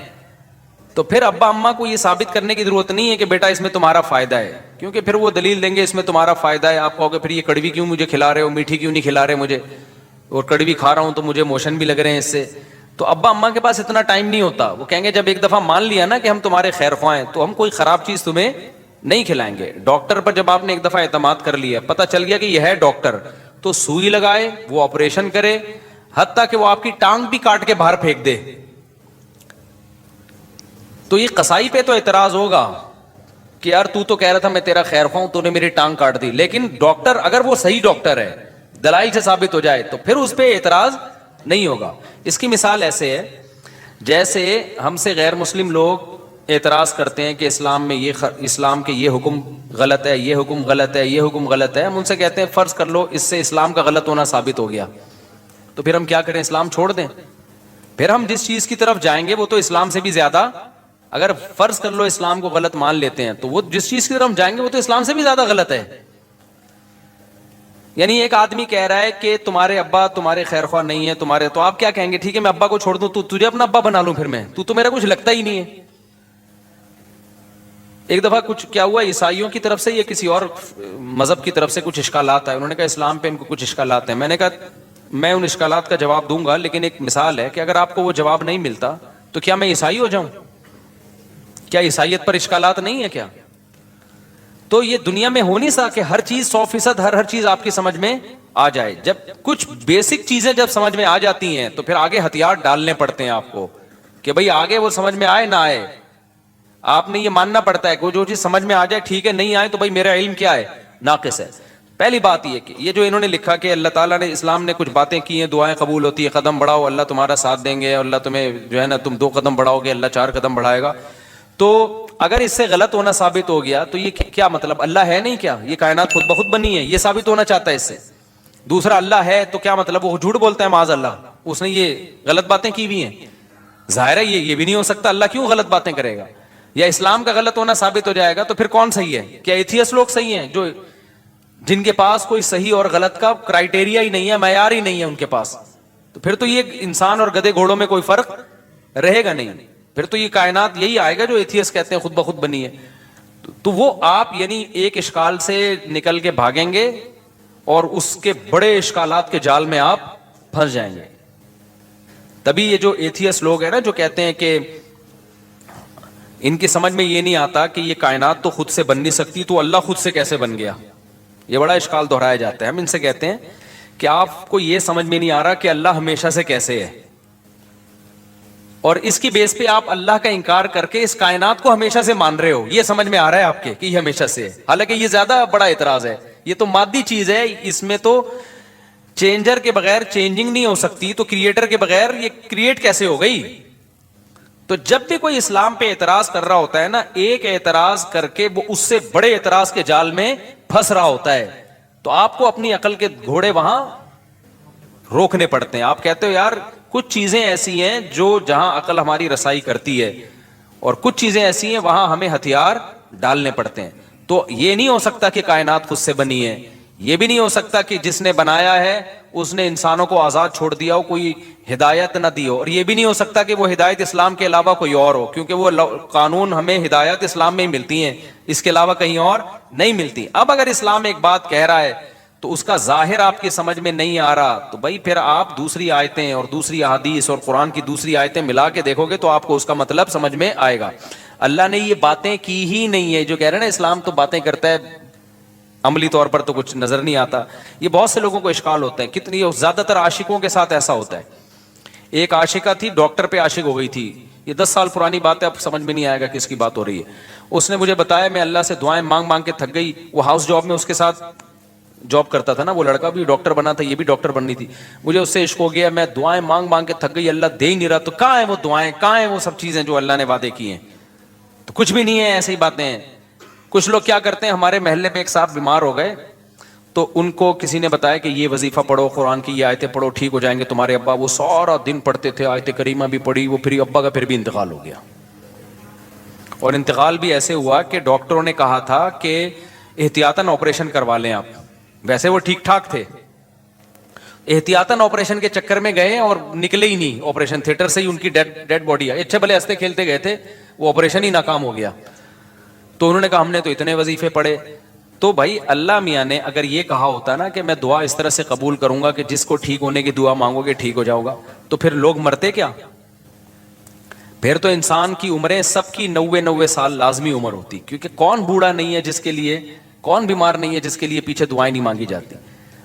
تو پھر ابا اماں کو یہ ثابت کرنے کی ضرورت نہیں ہے کہ بیٹا اس میں تمہارا فائدہ ہے, کیونکہ پھر وہ دلیل دیں گے اس میں تمہارا فائدہ ہے. آپ کہو گے پھر یہ کڑوی کیوں مجھے کھلا رہے ہو, میٹھی کیوں نہیں کھلا رہے مجھے, اور کڑوی کھا رہا ہوں تو مجھے موشن بھی لگ رہے ہیں اس سے. تو ابا اماں کے پاس اتنا ٹائم نہیں ہوتا, وہ کہیں گے جب ایک دفعہ مان لیا نا کہ ہم تمہارے خیر خواہ ہیں تو ہم کوئی خراب چیز تمہیں نہیں کھلائیں گے. ڈاکٹر پر جب آپ نے ایک دفعہ اعتماد کر لیا, پتہ چل گیا کہ یہ ہے ڈاکٹر, تو سوئی لگائے, وہ آپریشن کرے, حتیٰ کہ وہ آپ کی ٹانگ بھی کاٹ کے باہر پھینک دے. تو یہ قصائی پہ تو اعتراض ہوگا کہ یار تو کہہ رہا تھا میں تیرا خیر خواہ ہوں, تو نے میری ٹانگ کاٹ دی, لیکن ڈاکٹر اگر وہ صحیح ڈاکٹر ہے, دلائل سے ثابت ہو جائے, تو پھر اس پہ اعتراض نہیں ہوگا. اس کی مثال ایسے ہے جیسے ہم سے غیر مسلم لوگ اعتراض کرتے ہیں کہ اسلام میں اسلام کے یہ حکم غلط ہے, یہ حکم غلط ہے, یہ حکم غلط ہے. ہم ان سے کہتے ہیں فرض کر لو اس سے اسلام کا غلط ہونا ثابت ہو گیا, تو پھر ہم کیا کریں, اسلام چھوڑ دیں؟ پھر ہم جس چیز کی طرف جائیں گے وہ تو اسلام سے بھی زیادہ, اگر فرض کر لو اسلام کو غلط مان لیتے ہیں تو وہ جس چیز کی طرف ہم جائیں گے وہ تو اسلام سے بھی زیادہ غلط ہے. یعنی ایک آدمی کہہ رہا ہے کہ تمہارے ابا تمہارے خیر خواہ نہیں ہے تمہارے, تو آپ کیا کہیں گے, ٹھیک ہے میں ابا کو چھوڑ دوں, تو تجھے اپنا ابا بنا لوں, پھر میں تو میرا کچھ لگتا ہی نہیں ہے. ایک دفعہ کچھ کیا ہوا, عیسائیوں کی طرف سے یا کسی اور مذہب کی طرف سے کچھ اشکالات آئے, انہوں نے کہا اسلام پہ ان کو کچھ اشکالات ہیں. میں نے کہا میں ان اشکالات کا جواب دوں گا, لیکن ایک مثال ہے کہ اگر آپ کو وہ جواب نہیں ملتا تو کیا میں عیسائی ہو جاؤں؟ کیا عیسائیت پر اشکالات نہیں ہے کیا؟ تو یہ دنیا میں ہو نہیں سکتا کہ ہر چیز 100% ہر چیز آپ کی سمجھ میں آ جائے. جب کچھ بیسک چیزیں جب سمجھ میں آ جاتی ہیں تو پھر آگے ہتھیار ڈالنے پڑتے ہیں آپ کو کہ بھئی آگے وہ سمجھ میں آئے نہ آئے, آپ نے یہ ماننا پڑتا ہے کہ جو چیز سمجھ میں آ جائے ٹھیک ہے, نہیں آئے تو بھئی میرا علم کیا ہے, ناقص ہے. پہلی بات یہ کہ یہ جو انہوں نے لکھا کہ اللہ تعالیٰ نے اسلام نے کچھ باتیں کی ہیں, دعائیں قبول ہوتی ہیں, قدم بڑھاؤ اللہ تمہارا ساتھ دیں گے, اللہ تمہیں جو ہے نا تم 2 قدم بڑھاؤ گے اللہ 4 قدم بڑھائے گا. تو اگر اس سے غلط ہونا ثابت ہو گیا تو یہ کیا مطلب, اللہ ہے نہیں کیا, یہ کائنات خود بخود بنی ہے, یہ ثابت ہونا چاہتا ہے اس سے. دوسرا اللہ ہے تو کیا مطلب, وہ جھوٹ بولتا ہے معاذ اللہ, اس نے یہ غلط باتیں کی ہوئی ہیں. ظاہر ہے یہ بھی نہیں ہو سکتا, اللہ کیوں غلط باتیں کرے گا. یا اسلام کا غلط ہونا ثابت ہو جائے گا تو پھر کون صحیح ہے, کیا ایتھیسٹ لوگ صحیح ہیں جو جن کے پاس کوئی صحیح اور غلط کا کرائٹیریا ہی نہیں ہے, معیار ہی نہیں ہے ان کے پاس, تو پھر تو یہ انسان اور گدھے گھوڑوں میں کوئی فرق رہے گا نہیں, پھر تو یہ کائنات یہی آئے گا جو ایتھیسٹ کہتے ہیں خود بخود بنی ہے. تو وہ آپ یعنی ایک اشکال سے نکل کے بھاگیں گے اور اس کے بڑے اشکالات کے جال میں آپ پھنس جائیں گے. تبھی یہ جو ایتھیسٹ لوگ ہیں نا جو کہتے ہیں کہ ان کی سمجھ میں یہ نہیں آتا کہ یہ کائنات تو خود سے بن نہیں سکتی تو اللہ خود سے کیسے بن گیا, یہ بڑا اشکال دہرایا جاتا ہے. ہم ان سے کہتے ہیں کہ آپ کو یہ سمجھ میں نہیں آ رہا کہ اللہ ہمیشہ سے کیسے ہے, اور اس کی بیس پہ آپ اللہ کا انکار کر کے اس کائنات کو ہمیشہ سے مان رہے ہو. یہ سمجھ میں آ رہا ہے آپ کے کہ یہ ہمیشہ سے ہے, حالانکہ یہ زیادہ بڑا اعتراض ہے. یہ تو مادی چیز ہے, اس میں تو چینجر کے بغیر چینجنگ نہیں ہو سکتی, تو کریٹر کے بغیر یہ کریٹ کیسے ہو گئی. تو جب بھی کوئی اسلام پہ اعتراض کر رہا ہوتا ہے نا, ایک اعتراض کر کے وہ اس سے بڑے اعتراض کے جال میں پھنس رہا ہوتا ہے, تو آپ کو اپنی عقل کے گھوڑے وہاں روکنے پڑتے ہیں. آپ کہتے ہو یار کچھ چیزیں ایسی ہیں جو جہاں عقل ہماری رسائی کرتی ہے, اور کچھ چیزیں ایسی ہیں وہاں ہمیں ہتھیار ڈالنے پڑتے ہیں. تو یہ نہیں ہو سکتا کہ کائنات خود سے بنی ہے, یہ بھی نہیں ہو سکتا کہ جس نے بنایا ہے اس نے انسانوں کو آزاد چھوڑ دیا ہو, کوئی ہدایت نہ دی ہو, اور یہ بھی نہیں ہو سکتا کہ وہ ہدایت اسلام کے علاوہ کوئی اور ہو, کیونکہ وہ قانون ہمیں ہدایت اسلام میں ہی ملتی ہیں, اس کے علاوہ کہیں اور نہیں ملتی. اب اگر اسلام ایک بات کہہ رہا ہے تو اس کا ظاہر آپ کی سمجھ میں نہیں آ رہا, تو بھائی پھر آپ دوسری آیتیں اور دوسری احادیث اور قرآن کی دوسری آیتیں ملا کے دیکھو گے تو آپ کو اس کا مطلب سمجھ میں آئے گا. اللہ نے یہ باتیں کی ہی نہیں ہے. جو کہہ رہے ہیں نا اسلام تو باتیں کرتا ہے, عملی طور پر تو کچھ نظر نہیں آتا. یہ بہت سے لوگوں کو اشکال ہوتا ہے, کتنی زیادہ تر عاشقوں کے ساتھ ایسا ہوتا ہے. ایک عاشقہ تھی, ڈاکٹر پہ عاشق ہو گئی تھی, یہ 10 سال پرانی بات ہے, اب سمجھ میں نہیں آئے گا کس کی بات ہو رہی ہے. اس نے مجھے بتایا میں اللہ سے دعائیں مانگ مانگ کے تھک گئی. وہ ہاؤس جاب میں اس کے ساتھ جاب کرتا تھا نا, وہ لڑکا بھی ڈاکٹر بنا تھا, یہ بھی ڈاکٹر بننی تھی. مجھے اس سے عشق ہو گیا, میں دعائیں مانگ مانگ کے تھک گئی, اللہ دے ہی نہیں رہا. تو کہاں ہیں وہ دعائیں, کہاں ہیں وہ سب چیزیں جو اللہ نے وعدے کی ہیں, تو کچھ بھی نہیں ہے, ایسی ہی باتیں ہیں. کچھ لوگ کیا کرتے ہیں, ہمارے محلے میں ایک صاحب بیمار ہو گئے تو ان کو کسی نے بتایا کہ یہ وظیفہ پڑھو, قرآن کی یہ آیتیں پڑھو, ٹھیک ہو جائیں گے تمہارے ابا. وہ سارا دن پڑھتے تھے, آیت کریمہ بھی پڑھی, وہ پھر ابا کا پھر بھی انتقال ہو گیا. اور انتقال بھی ایسے ہوا کہ ڈاکٹروں نے کہا تھا کہ احتیاطاً آپریشن کروا لیں آپ. ویسے وہ ٹھیک ٹھاک تھے, احتیاطاً آپریشن کے چکر میں گئے اور نکلے ہی نہیں آپریشن تھیٹر سے ہی, ان کی ڈیڈ باڈی ہے. اچھے بھلے ہنستے کھیلتے گئے تھے, وہ آپریشن ہی ناکام ہو گیا. تو انہوں نے کہا ہم نے تو اتنے وظیفے پڑھے. تو بھائی اللہ میاں نے اگر یہ کہا ہوتا نا کہ میں دعا اس طرح سے قبول کروں گا کہ جس کو ٹھیک ہونے کی دعا مانگو گے ٹھیک ہو جاؤ گا, تو پھر لوگ مرتے کیا؟ پھر تو انسان کی عمریں سب کی 90 سال لازمی عمر ہوتی, کیونکہ کون بوڑھا نہیں ہے جس کے لیے, کون بیمار نہیں ہے جس کے لیے پیچھے دعائیں نہیں مانگی جاتی.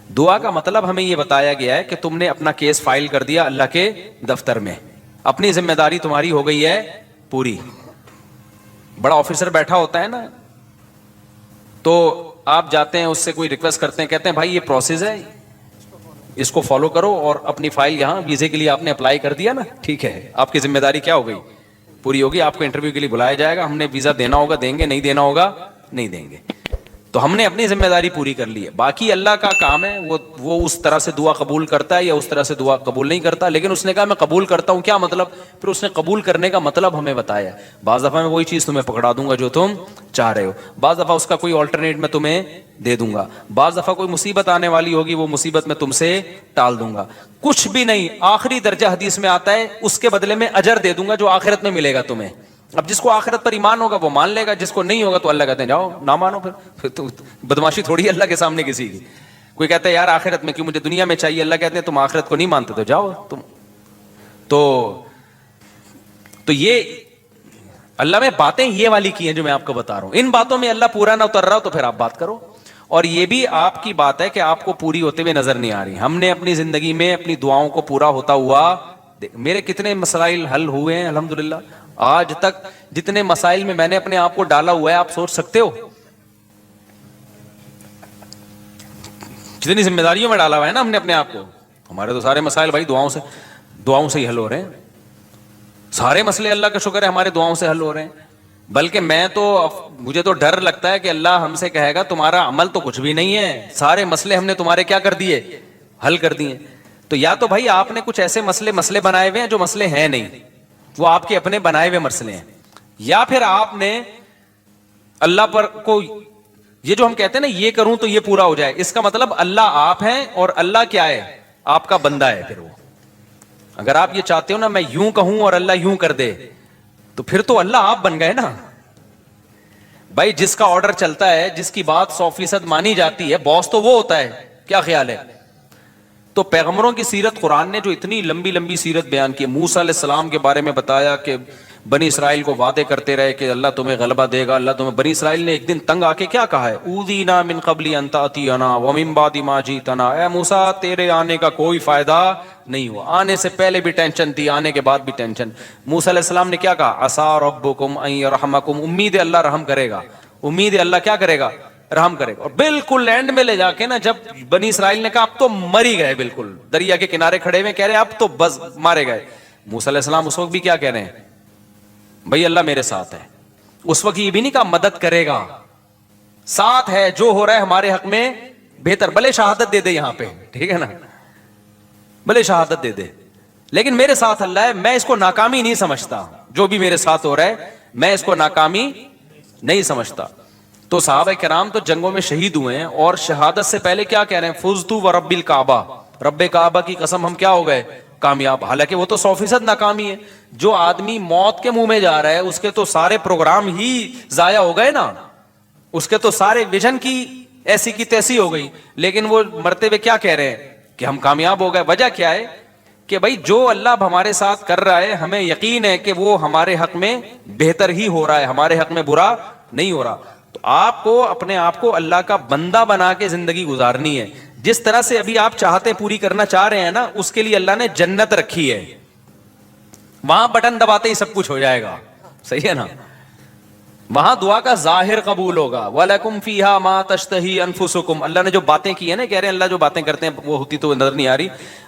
دعا کا مطلب ہمیں یہ بتایا گیا ہے کہ تم نے اپنا کیس فائل کر دیا اللہ کے دفتر میں, اپنی ذمہ داری تمہاری ہو گئی ہے پوری. بڑا آفیسر بیٹھا ہوتا ہے نا, تو آپ جاتے ہیں اس سے کوئی ریکویسٹ کرتے ہیں, کہتے ہیں بھائی یہ پروسیس ہے, اس کو فالو کرو, اور اپنی فائل یہاں ویزے کے لیے آپ نے اپلائی کر دیا نا, ٹھیک ہے, آپ کی ذمہ داری کیا ہو گئی, پوری ہوگی. آپ کو انٹرویو کے لیے بلایا جائے گا, ہم نے ویزا دینا ہوگا دیں گے, نہیں دینا ہوگا نہیں دیں گے. تو ہم نے اپنی ذمہ داری پوری کر لی ہے. باقی اللہ کا کام ہے, وہ اس طرح سے دعا قبول کرتا ہے یا اس طرح سے دعا قبول نہیں کرتا. لیکن اس نے کہا میں قبول کرتا ہوں, کیا مطلب, پھر اس نے قبول کرنے کا مطلب ہمیں بتایا. بعض دفعہ میں وہی چیز تمہیں پکڑا دوں گا جو تم چاہ رہے ہو, بعض دفعہ اس کا کوئی آلٹرنیٹ میں تمہیں دے دوں گا, بعض دفعہ کوئی مصیبت آنے والی ہوگی, وہ مصیبت میں تم سے ٹال دوں گا. کچھ بھی نہیں, آخری درجہ حدیث میں آتا ہے, اس کے بدلے میں اجر دے دوں گا جو آخرت میں ملے گا تمہیں. اب جس کو آخرت پر ایمان ہوگا وہ مان لے گا, جس کو نہیں ہوگا تو اللہ کہتے ہیں جاؤ نہ مانو. پھر تو بدماشی تھوڑی ہے اللہ کے سامنے کسی کی. کوئی کہتا ہے یار آخرت میں کیوں, مجھے دنیا میں چاہیے, اللہ کہتے ہیں تم آخرت کو نہیں مانتے تو جاؤ تم. تو یہ اللہ میں باتیں یہ والی کی ہیں جو میں آپ کو بتا رہا ہوں. ان باتوں میں اللہ پورا نہ اتر رہا ہو تو پھر آپ بات کرو. اور یہ بھی آپ کی بات ہے کہ آپ کو پوری ہوتے ہوئے نظر نہیں آ رہی. ہم نے اپنی زندگی میں اپنی دعاؤں کو پورا ہوتا ہوا, میرے کتنے مسائل حل ہوئے ہیں الحمدللہ. آج تک جتنے مسائل میں نے اپنے آپ کو ڈالا ہوا ہے, آپ سوچ سکتے ہو جتنی ذمہ داریوں میں ڈالا ہوا ہے نا ہم نے اپنے آپ کو. ہمارے تو سارے مسائل بھائی دعاؤں سے ہی حل ہو رہے ہیں. سارے مسئلے اللہ کا شکر ہے ہمارے دعاؤں سے حل ہو رہے ہیں. بلکہ مجھے تو ڈر لگتا ہے کہ اللہ ہم سے کہے گا تمہارا عمل تو کچھ بھی نہیں ہے, سارے مسئلے ہم نے تمہارے کیا کر دیے, حل کر دیے. تو یا تو بھائی آپ نے کچھ ایسے مسئلے بنائے ہوئے ہیں جو مسئلے ہیں نہیں, وہ آپ کے اپنے بنائے ہوئے مسئلے ہیں, یا پھر آپ نے اللہ پر کو یہ جو ہم کہتے ہیں نا یہ کروں تو یہ پورا ہو جائے, اس کا مطلب اللہ آپ ہیں اور اللہ کیا ہے, آپ کا بندہ ہے. پھر وہ اگر آپ یہ چاہتے ہو نا میں یوں کہوں اور اللہ یوں کر دے, تو پھر تو اللہ آپ بن گئے نا بھائی. جس کا آرڈر چلتا ہے, جس کی بات 100% مانی جاتی ہے, باس تو وہ ہوتا ہے. کیا خیال ہے؟ تو پیغمبروں کی سیرت قرآن نے جو اتنی لمبی لمبی سیرت بیان کی, موسیٰ علیہ السلام کے بارے میں بتایا کہ بنی اسرائیل کو وعدے کرتے رہے کہ اللہ تمہیں غلبہ دے گا, اللہ تمہیں. بنی اسرائیل نے ایک دن تنگ آ کے کیا کہا ہے, اوذینا من قبل ان تأتینا ومن بعد ما جئتنا, اے موسیٰ تیرے آنے کا کوئی فائدہ نہیں ہوا. آنے سے پہلے بھی ٹینشن تھی, آنے کے بعد بھی ٹینشن. موسیٰ علیہ السلام نے کیا کہا, عسیٰ ربکم ان یرحمکم, امید ہے اللہ رحم کرے گا, امید ہے اللہ کیا کرے گا, رحم کرے گا. اور بالکل اینڈ میں لے جا کے نا جب بنی اسرائیل نے کہا اب تو مر ہی گئے, بالکل دریا کے کنارے کھڑے ہوئے کہہ رہے اب تو بس مارے گئے. موسیٰ علیہ السلام اس وقت بھی کیا کہہ رہے ہیں, بھائی اللہ میرے ساتھ ہے. اس وقت یہ بھی نہیں کہا مدد کرے گا, ساتھ ہے, جو ہو رہا ہے ہمارے حق میں بہتر, بھلے شہادت دے دے یہاں پہ, ٹھیک ہے نا, بھلے شہادت دے دے, لیکن میرے ساتھ اللہ ہے, میں اس کو ناکامی نہیں سمجھتا. جو بھی میرے ساتھ ہو رہا ہے میں اس کو ناکامی نہیں سمجھتا. تو صحابہ کرام تو جنگوں میں شہید ہوئے ہیں, اور شہادت سے پہلے کیا کہہ رہے ہیں, فزتو ورب الکعبہ, رب کعبہ کی قسم ہم کیا ہو گئے, کامیاب. حالانکہ وہ تو 100% ناکامی ہے. جو آدمی موت کے منہ میں جا رہا ہے اس کے تو سارے پروگرام ہی ضائع ہو گئے نا, اس کے تو سارے ویژن کی ایسی کی تیسی ہو گئی. لیکن وہ مرتے ہوئے کیا کہہ رہے ہیں کہ ہم کامیاب ہو گئے. وجہ کیا ہے کہ بھائی جو اللہ ہمارے ساتھ کر رہا ہے ہمیں یقین ہے کہ وہ ہمارے حق میں بہتر ہی ہو رہا ہے, ہمارے حق میں برا نہیں ہو رہا. تو آپ کو اپنے آپ کو اللہ کا بندہ بنا کے زندگی گزارنی ہے. جس طرح سے ابھی آپ چاہتے پوری کرنا چاہ رہے ہیں نا, اس کے لیے اللہ نے جنت رکھی ہے, وہاں بٹن دباتے ہی سب کچھ ہو جائے گا, صحیح ہے نا. وہاں دعا کا ظاہر قبول ہوگا. وَلَكُمْ فِيهَا مَا تَشْتَهِي أَنفُسُكُمْ, اللہ نے جو باتیں کی ہیں نا, کہہ رہے ہیں اللہ جو باتیں کرتے ہیں وہ ہوتی تو نظر نہیں آ رہی.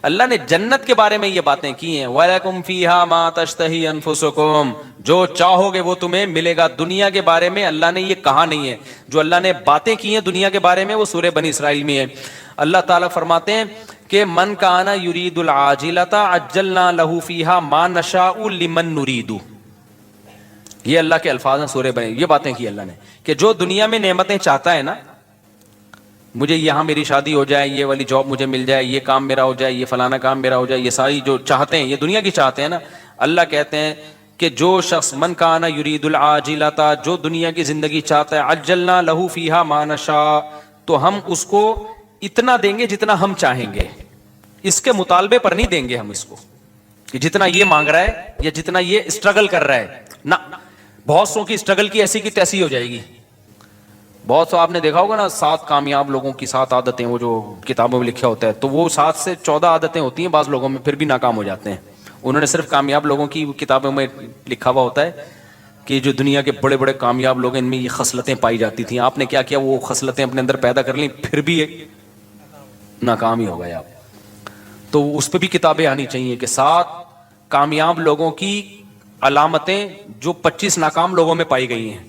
اللہ نے جنت کے بارے میں یہ باتیں کی ہیں, وَلَكُمْ فِيهَا مَا تَشْتَهِي أَنفُسُكُمْ, جو چاہو گے وہ تمہیں ملے گا. دنیا کے بارے میں اللہ نے یہ کہا نہیں ہے, جو اللہ نے باتیں کی ہیں دنیا کے بارے میں وہ سورہ بنی اسرائیل میں ہے. اللہ تعالیٰ فرماتے ہیں کہ من کان یرید العاجلۃ عجلنا له فیہا ما نشاء لمن نرید. یہ اللہ کے الفاظ ہیں سورہ بنی, یہ باتیں کی اللہ نے کہ جو دنیا میں نعمتیں چاہتا ہے نا, مجھے یہاں میری شادی ہو جائے, یہ والی جاب مجھے مل جائے, یہ کام میرا ہو جائے, یہ فلانا کام میرا ہو جائے, یہ ساری جو چاہتے ہیں یہ دنیا کی چاہتے ہیں نا, اللہ کہتے ہیں کہ جو شخص من کان یرید العاجلۃ, جو دنیا کی زندگی چاہتا ہے, عجلنا له فیہا ما نشاء, تو ہم اس کو اتنا دیں گے جتنا ہم چاہیں گے, اس کے مطالبے پر نہیں دیں گے ہم اس کو کہ جتنا یہ مانگ رہا ہے یا جتنا یہ اسٹرگل کر رہا ہے نہ. بہت سو کی اسٹرگل کی ایسی کی تیسی ہو جائے گی. بہت سو آپ نے دیکھا ہوگا نا 7 کامیاب لوگوں کی 7 عادتیں, وہ جو کتابوں میں لکھا ہوتا ہے, تو وہ 7 سے 14 عادتیں ہوتی ہیں بعض لوگوں میں, پھر بھی ناکام ہو جاتے ہیں. انہوں نے صرف کامیاب لوگوں کی کتابوں میں لکھا ہوا ہوتا ہے, کہ جو دنیا کے بڑے بڑے کامیاب لوگ ہیں ان میں یہ خصلتیں پائی جاتی تھیں، آپ نے کیا کیا؟ وہ خصلتیں اپنے اندر پیدا کر لیں، پھر بھی ناکام ہی ہو گئے آپ. تو اس پہ بھی کتابیں آنی چاہیے کہ 7 کامیاب لوگوں کی علامتیں جو 25 ناکام لوگوں میں پائی گئی ہیں.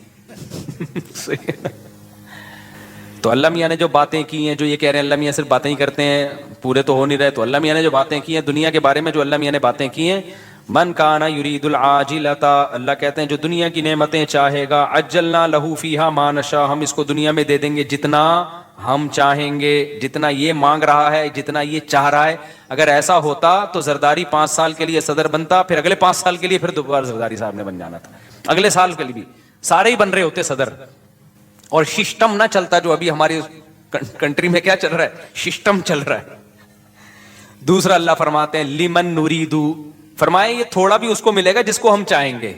تو اللہ میاں نے جو باتیں کی ہیں، جو یہ کہہ رہے ہیں اللہ میاں صرف باتیں ہی کرتے ہیں، پورے تو ہو نہیں رہے، تو اللہ میاں نے جو باتیں کی ہیں دنیا کے بارے میں، جو اللہ میاں نے باتیں کی ہیں، من کان یرید العاجلۃ، اللہ کہتے ہیں جو دنیا کی نعمتیں چاہے گا، عجلنا لہ فیہا ما نشاء، ہم اس کو دنیا میں دے دیں گے جتنا ہم چاہیں گے، جتنا یہ مانگ رہا ہے، جتنا یہ چاہ رہا ہے. اگر ایسا ہوتا تو زرداری 5 سال کے لیے صدر بنتا، پھر اگلے 5 سال کے لیے پھر دوبارہ زرداری صاحب نے بن جانا تھا، اگلے سال کے لیے بھی سارے ہی بن رہے ہوتے صدر. اور سسٹم نہ چلتا جو ابھی ہماری کنٹری میں کیا چل رہا ہے، سسٹم چل رہا ہے. دوسرا اللہ فرماتے ہیں لمن نریدو، فرمائے یہ تھوڑا بھی اس کو ملے گا جس کو ہم چاہیں گے،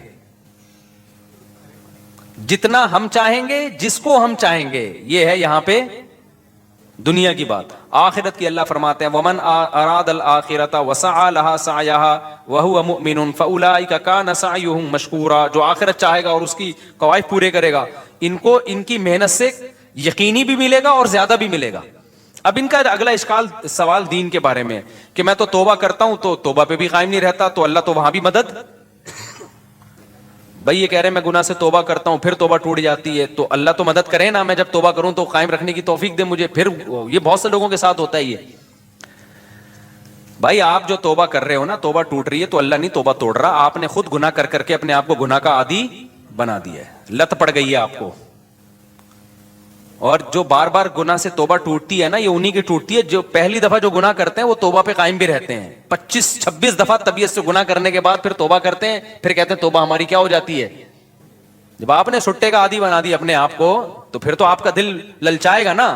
جتنا ہم چاہیں گے، جس کو ہم چاہیں گے. یہ ہے یہاں پہ دنیا کی بات. آخرت کی اللہ فرماتے ہیں ومن اراد الآخرۃ وسعى لها سعيها وهو مؤمن فاولئک کان سعیهم مشکورا، جو آخرت چاہے گا اور اس کی قواعد پورے کرے گا، ان کو ان کی محنت سے یقینی بھی ملے گا اور زیادہ بھی ملے گا. اب ان کا اگلا سوال دین کے بارے میں کہ میں تو توبہ کرتا ہوں تو توبہ پہ بھی قائم نہیں رہتا، تو اللہ تو وہاں بھی مدد. بھائی یہ کہہ رہے ہیں میں گناہ سے توبہ کرتا ہوں پھر توبہ ٹوٹ جاتی ہے، تو اللہ تو مدد کرے نا، میں جب توبہ کروں تو قائم رکھنے کی توفیق دے مجھے. پھر یہ بہت سے لوگوں کے ساتھ ہوتا ہے یہ. بھائی آپ جو توبہ کر رہے ہو نا، توبہ ٹوٹ رہی ہے تو اللہ نہیں توبہ توڑ رہا، آپ نے خود گناہ کر کر کے اپنے آپ کو گناہ کا عادی بنا دیا ہے، لت پڑ گئی ہے آپ کو. اور جو بار بار گناہ سے توبہ ٹوٹتی ہے نا، یہ انہی کی ٹوٹتی ہے جو پہلی دفعہ جو گناہ کرتے ہیں وہ توبہ پہ قائم بھی رہتے ہیں. 25-26 دفعہ طبیعت سے گناہ کرنے کے بعد پھر توبہ کرتے ہیں، پھر کہتے ہیں توبہ ہماری کیا ہو جاتی ہے. جب آپ نے سٹے کا عادی بنا دی اپنے آپ کو تو پھر تو آپ کا دل للچائے گا نا.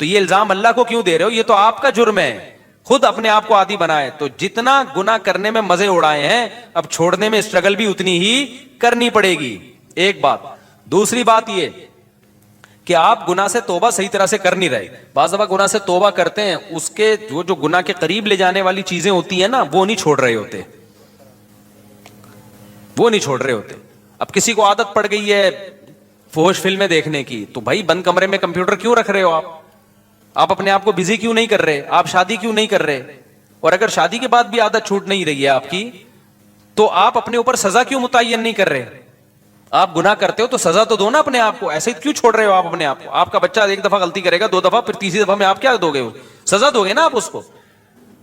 تو یہ الزام اللہ کو کیوں دے رہے ہو؟ یہ تو آپ کا جرم ہے، خود اپنے آپ کو عادی بنائے. تو جتنا گناہ کرنے میں مزے اڑائے ہیں، اب چھوڑنے میں اسٹرگل بھی اتنی ہی کرنی پڑے گی. ایک بات. دوسری بات یہ کہ آپ گناہ سے توبہ صحیح طرح سے کر نہیں رہے. بعض دفعہ گناہ سے توبہ کرتے ہیں، اس کے جو گناہ کے قریب لے جانے والی چیزیں ہوتی ہیں نا، وہ نہیں چھوڑ رہے ہوتے، وہ نہیں چھوڑ رہے ہوتے. اب کسی کو عادت پڑ گئی ہے فحش فلمیں دیکھنے کی، تو بھائی بند کمرے میں کمپیوٹر کیوں رکھ رہے ہو آپ اپنے آپ کو بزی کیوں نہیں کر رہے؟ آپ شادی کیوں نہیں کر رہے؟ اور اگر شادی کے بعد بھی عادت چھوٹ نہیں رہی ہے آپ کی، تو آپ اپنے اوپر سزا کیوں متعین نہیں کر رہے؟ آپ گناہ کرتے ہو تو سزا تو دو نا اپنے آپ کو، ایسے کیوں چھوڑ رہے ہو آپ اپنے آپ کو؟ آپ کا بچہ ایک دفعہ غلطی کرے گا، 2 دفعہ، پھر تیسری دفعہ میں آپ کیا دو گے؟ سزا دو گے نا آپ اس کو.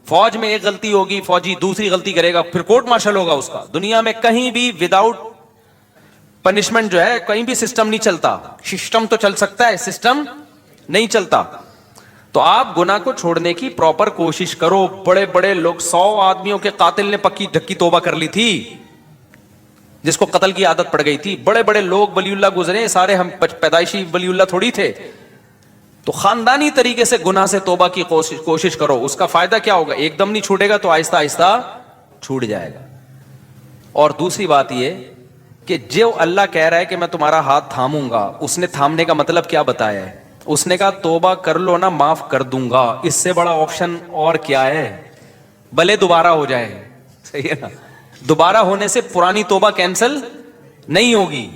فوج میں ایک غلطی ہوگی، فوجی دوسری غلطی کرے گا، پھر کورٹ مارشل ہوگا اس کا. دنیا میں کہیں بھی وداؤٹ پنشمنٹ جو ہے کہیں بھی سسٹم نہیں چلتا. سسٹم تو چل سکتا ہے، سسٹم نہیں چلتا. تو آپ گناہ کو چھوڑنے کی پراپر کوشش کرو. بڑے بڑے لوگ، 100 آدمیوں کے قاتل نے پکی ڈھکی توبہ کر لی تھی، جس کو قتل کی عادت پڑ گئی تھی. بڑے بڑے لوگ ولی اللہ گزرے، سارے ہم پیدائشی ولی اللہ تھوڑی تھے. تو خاندانی طریقے سے گناہ سے توبہ کی کوشش کرو. اس کا فائدہ کیا ہوگا؟ ایک دم نہیں چھوٹے گا تو آہستہ آہستہ چھوٹ جائے گا. اور دوسری بات یہ کہ جو اللہ کہہ رہا ہے کہ میں تمہارا ہاتھ تھاموں گا، اس نے تھامنے کا مطلب کیا بتایا ہے؟ اس نے کہا توبہ کر لو نا، معاف کر دوں گا. اس سے بڑا آپشن اور کیا ہے؟ بھلے دوبارہ ہو جائے، صحیح ہے نا؟ دوبارہ ہونے سے پرانی توبہ کینسل نہیں ہوگی.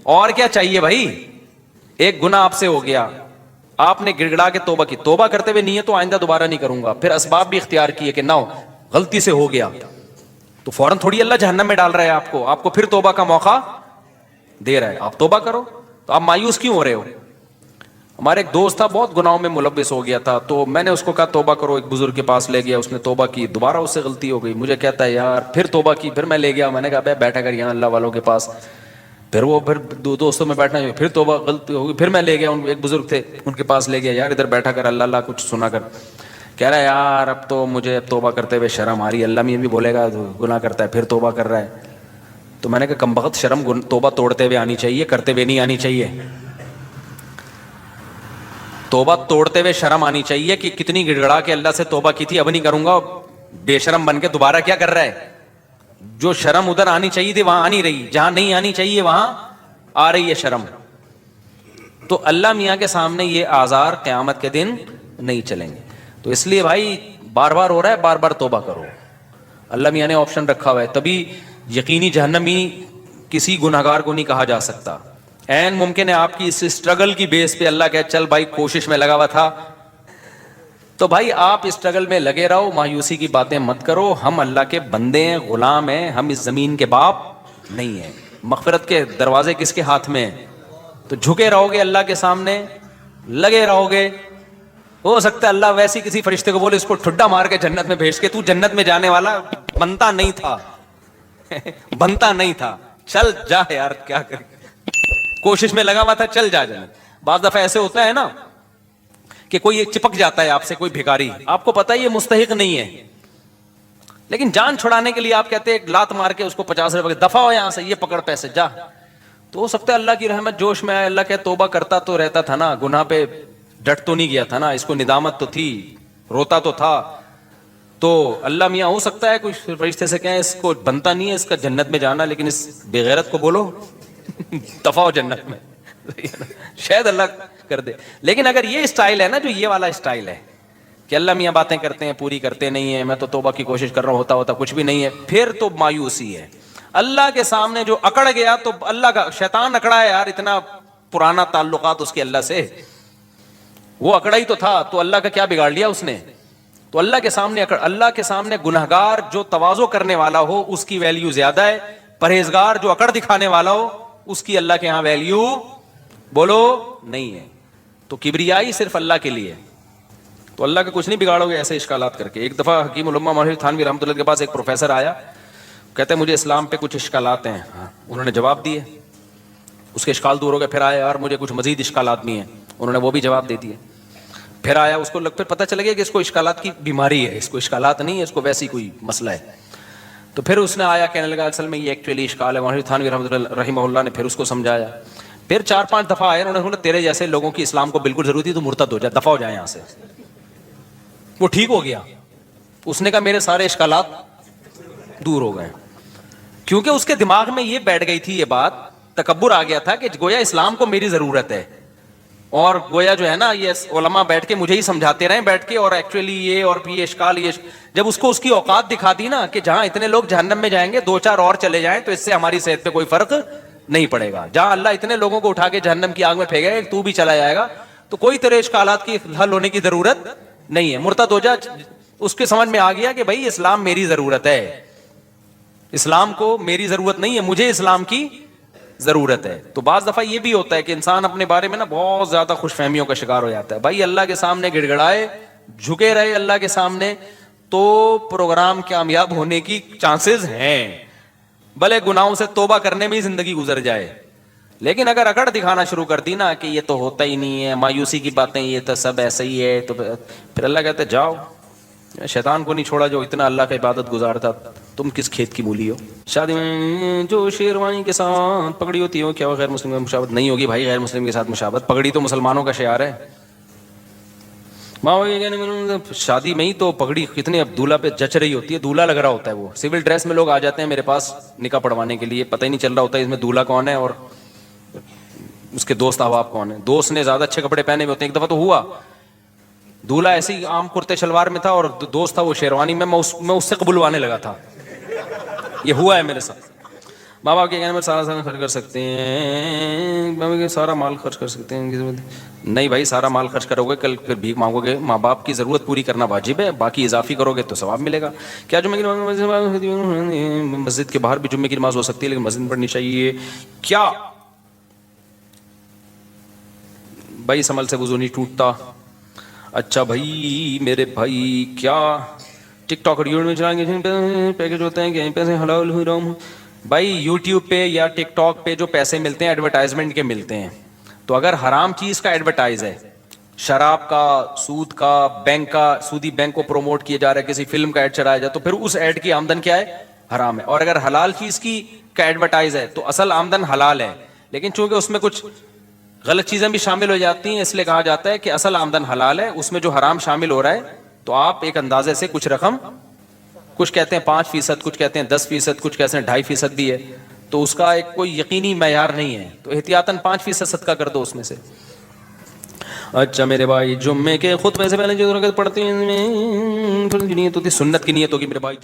اور کیا چاہیے بھائی؟ ایک گناہ آپ سے ہو گیا، آپ نے گڑ گڑا کے توبہ کی، توبہ کرتے ہوئے نیت تو آئندہ دوبارہ نہیں کروں گا، پھر اسباب بھی اختیار کیے کہ نہ غلطی سے ہو گیا، تو فوراً تھوڑی اللہ جہنم میں ڈال رہا ہے آپ کو پھر توبہ کا موقع دے رہا ہے. آپ توبہ کرو. تو آپ مایوس کیوں ہو رہے ہو؟ ہمارے ایک دوست تھا، بہت گناہوں میں ملوث ہو گیا تھا، تو میں نے اس کو کہا توبہ کرو. ایک بزرگ کے پاس لے گیا، اس نے توبہ کی، دوبارہ اس سے غلطی ہو گئی. مجھے کہتا ہے یار پھر توبہ کی. پھر میں لے گیا، میں نے کہا بھائی بیٹھا کر یہاں اللہ والوں کے پاس. پھر وہ دو دوستوں میں بیٹھنا، پھر توبہ غلطی ہو گئی. پھر میں لے گیا، ایک بزرگ تھے ان کے پاس لے گیا، یار ادھر بیٹھا کر اللہ اللہ کچھ سنا کر. کہہ رہا ہے یار اب تو مجھے توبہ کرتے ہوئے شرم آ رہی ہے، اللہ میں بھی بولے گا گناہ کرتا ہے پھر توبہ کر رہا ہے. تو میں نے کہا کم بخت شرم توبہ توڑتے ہوئے آنی چاہیے، کرتے ہوئے نہیں آنی چاہیے. توبہ توڑتے ہوئے شرم آنی چاہیے کہ کتنی گڑ گڑا کے اللہ سے توبہ کی تھی، اب نہیں کروں گا. بے شرم بن کے دوبارہ کیا کر رہا ہے؟ جو شرم ادھر آنی چاہیے تھی وہاں آ نہیں رہی، جہاں نہیں آنی چاہیے وہاں آ رہی ہے شرم. تو اللہ میاں کے سامنے یہ آزار قیامت کے دن نہیں چلیں گے. تو اس لیے بھائی بار بار ہو رہا ہے، بار بار توبہ کرو. اللہ میاں نے آپشن رکھا ہوا ہے، تبھی یقینی جہنمی کسی گناہگار کو نہیں کہا جا سکتا. این ممکن ہے آپ کی اس اسٹرگل کی بیس پہ اللہ کہے چل بھائی کوشش میں لگا ہوا تھا, تو بھائی آپ اسٹرگل میں لگے رہو, مایوسی کی باتیں مت کرو. ہم اللہ کے بندے ہیں, غلام ہیں, ہم اس زمین کے باپ نہیں ہیں. مغفرت کے دروازے کس کے ہاتھ میں ہیں؟ تو جھکے رہو گے اللہ کے سامنے, لگے رہو گے. ہو سکتا ہے اللہ ویسی کسی فرشتے کو بولے اس کو ٹھڈا مار کے جنت میں بھیج کے, تو جنت میں جانے والا بنتا نہیں تھا بنتا نہیں تھا, چل جا یار کیا کرے, کوشش میں لگا ہوا تھا, چل جا جنت. بعض دفعہ ایسے ہوتا ہے نا کہ کوئی ایک چپک جاتا ہے آپ سے, کوئی بھکاری, آپ کو پتا ہے یہ مستحق نہیں ہے, لیکن جان چھڑانے کے لیے آپ کہتے ہیں ایک لات مار کے اس کو 50 روپے دفع ہو یہاں سے, یہ پکڑ پیسے جا. تو ہو سکتا ہے اللہ کی رحمت جوش میں آئے, اللہ کہ توبہ کرتا تو رہتا تھا نا, گناہ پہ ڈٹ تو نہیں گیا تھا نا, اس کو ندامت تو تھی, روتا تو تھا. تو اللہ میاں ہو سکتا ہے کچھ فرشتے سے کہیں اس کو بنتا نہیں ہے اس کا جنت میں جانا, لیکن اس بے غیرت کو بولو دفع ہو جنت میں, شاید اللہ کر دے. لیکن اگر یہ اسٹائل ہے نا, جو یہ والا اسٹائل ہے کہ اللہ میاں باتیں کرتے ہیں پوری کرتے نہیں ہیں, میں تو توبہ کی کوشش کر رہا ہوں, ہوتا کچھ بھی نہیں ہے, پھر تو مایوسی ہے. اللہ کے سامنے جو اکڑ گیا تو اللہ کا شیطان اکڑا ہے یار, اتنا پرانا تعلقات اس کے اللہ سے, وہ اکڑا ہی تو تھا, تو اللہ کا کیا بگاڑ لیا اس نے. تو اللہ کے سامنے اللہ کے سامنے گنہگار جو تواضع کرنے والا ہو اس کی ویلیو زیادہ ہے, پرہیزگار جو اکڑ دکھانے والا ہو اس کی اللہ کے ہاں ویلیو بولو نہیں ہے. تو کبریائی صرف اللہ کے لیے, تو اللہ کا کچھ نہیں بگاڑو گے ایسے اشکالات کر کے. ایک دفعہ حکیم الامہ مولانا تھانوی رحمۃ اللہ کے پاس ایک پروفیسر آیا, کہتے ہیں مجھے اسلام پہ کچھ اشکالات ہیں. انہوں نے جواب دیے, اس کے اشکال دور ہو گئے. پھر آیا یار مجھے کچھ مزید اشکالات بھی ہیں, انہوں نے وہ بھی جواب دے دیے. پھر آیا, اس کو پھر پتہ چل گیا کہ اس کو اشکالات کی بیماری ہے, اس کو اشکالات نہیں ہے, اس کو ویسی کوئی مسئلہ ہے. تو پھر اس نے آیا کہنے لگا اصل میں یہ ایکچولی اشکال ہے. مولانا تھانوی رحمہ اللہ نے پھر اس کو سمجھایا. پھر 4-5 دفعہ آئے, انہوں نے بولا تیرے جیسے لوگوں کی اسلام کو بالکل ضرورت ہے, تو مرتد ہو جا, دفع ہو جائے یہاں سے. وہ ٹھیک ہو گیا. اس نے کہا میرے سارے اشکالات دور ہو گئے, کیونکہ اس کے دماغ میں یہ بیٹھ گئی تھی, یہ بات تکبر آ گیا تھا کہ گویا اسلام کو میری ضرورت ہے, اور گویا جو ہے نا یہ علماء بیٹھ کے مجھے ہی سمجھاتے رہے بیٹھ کے, اور ایکچولی یہ اور یہ اشکال یہ. جب اس کو اس کی اوقات دکھا دی نا کہ جہاں اتنے لوگ جہنم میں جائیں گے 2-4 اور چلے جائیں تو اس سے ہماری صحت پہ کوئی فرق نہیں پڑے گا, جہاں اللہ اتنے لوگوں کو اٹھا کے جہنم کی آگ میں پھینکے تو بھی چلا جائے گا, تو کوئی تیرے اشکالات کی حل ہونے کی ضرورت نہیں ہے, مرتد ہو جا. اس کے سمجھ میں آ گیا کہ بھائی اسلام میری ضرورت ہے, اسلام کو میری ضرورت نہیں ہے, مجھے اسلام کی ضرورت ہے. تو بعض دفعہ یہ بھی ہوتا ہے کہ انسان اپنے بارے میں نا بہت زیادہ خوش فہمیوں کا شکار ہو جاتا ہے. بھائی اللہ کے سامنے گڑ گڑائے, جھکے رہے اللہ کے سامنے, تو پروگرام کامیاب ہونے کی چانسز ہیں. بھلے گناہوں سے توبہ کرنے میں ہی زندگی گزر جائے, لیکن اگر اکڑ دکھانا شروع کر دی نا کہ یہ تو ہوتا ہی نہیں ہے, مایوسی کی باتیں, یہ تو سب ایسا ہی ہے, تو پھر اللہ کہتے جاؤ, شیطان کو نہیں چھوڑا جو اتنا اللہ کا عبادت گزار تھا, تم کس کھیت کی مولی ہو. شادی میں جو شیروانی کے ساتھ پگڑی ہوتی ہے کیا وہ غیر مسلم کی مشابہت نہیں ہوگی؟ بھائی غیر مسلم کے ساتھ مشابہت, پگڑی تو مسلمانوں کا شعار ہے. شادی میں ہی تو پگڑی کتنے اب دولہا پہ جچ رہی ہوتی ہے, دولہا لگ رہا ہوتا ہے, وہ سول ڈریس میں لوگ آ جاتے ہیں میرے پاس نکاح پڑھوانے کے لیے, پتہ ہی نہیں چل رہا ہوتا ہے اس میں دولہا کون ہے اور اس کے دوست احباب کون ہیں. دوست نے زیادہ اچھے کپڑے پہنے ہوئے ہوتے ہیں. ایک دفعہ تو ہوا دولہا ایسے ہی عام کرتے شلوار میں تھا اور دوست تھا وہ شیروانی میں, میں اس سے قبولوانے لگا تھا. یہ ہوا ہے میرے ساتھ. ماں باپ کے کہنے میں سارا خرچ کر سکتے ہیں, سارا مال خرچ کر سکتے ہیں, نہیں بھائی سارا مال خرچ کرو گے کل پھر بھیک مانگو گے. ماں باپ کی ضرورت پوری کرنا واجب ہے, باقی اضافی کرو گے تو ثواب ملے گا. کیا جمعے کی مسجد کے باہر بھی جمعے کی نماز ہو سکتی ہے لیکن مسجد میں پڑھنی چاہیے کیا؟ بھائی سمل سے وضو نہیں ٹوٹتا. اچھا بھائی میرے بھائی کیا ٹک ٹاک اور یوٹیوب میں چلائیں گے پیکج ہوتے ہیں کہ پیسے حلال حرام؟ بھائی یوٹیوب پہ یا ٹک ٹاک پہ جو پیسے ملتے ہیں ایڈورٹائزمنٹ کے ملتے ہیں, تو اگر حرام چیز کا ایڈورٹائز ہے, شراب کا, سود کا, بینک کا, سودی بینک کو پروموٹ کیا جا رہا ہے, کسی فلم کا ایڈ چلایا جائے, تو پھر اس ایڈ کی آمدن کیا ہے؟ حرام ہے. اور اگر حلال چیز کی کا ایڈورٹائز ہے تو اصل آمدن حلال ہے, لیکن چونکہ اس میں کچھ غلط چیزیں بھی شامل ہو جاتی ہیں اس لیے کہا جاتا ہے کہ اصل آمدن حلال ہے, اس میں جو حرام شامل ہو رہا ہے تو آپ ایک اندازے سے کچھ رقم, کچھ کہتے ہیں 5%, کچھ کہتے ہیں 10%, کچھ کہتے ہیں 2.5% بھی ہے, تو اس کا ایک کوئی یقینی معیار نہیں ہے, تو احتیاطاً 5% صدقہ کر دو اس میں سے. اچھا میرے بھائی جمعے کے خطبے سے پہلے جو پڑھتے ہیں سنت کی نیت ہوگی میرے بھائی.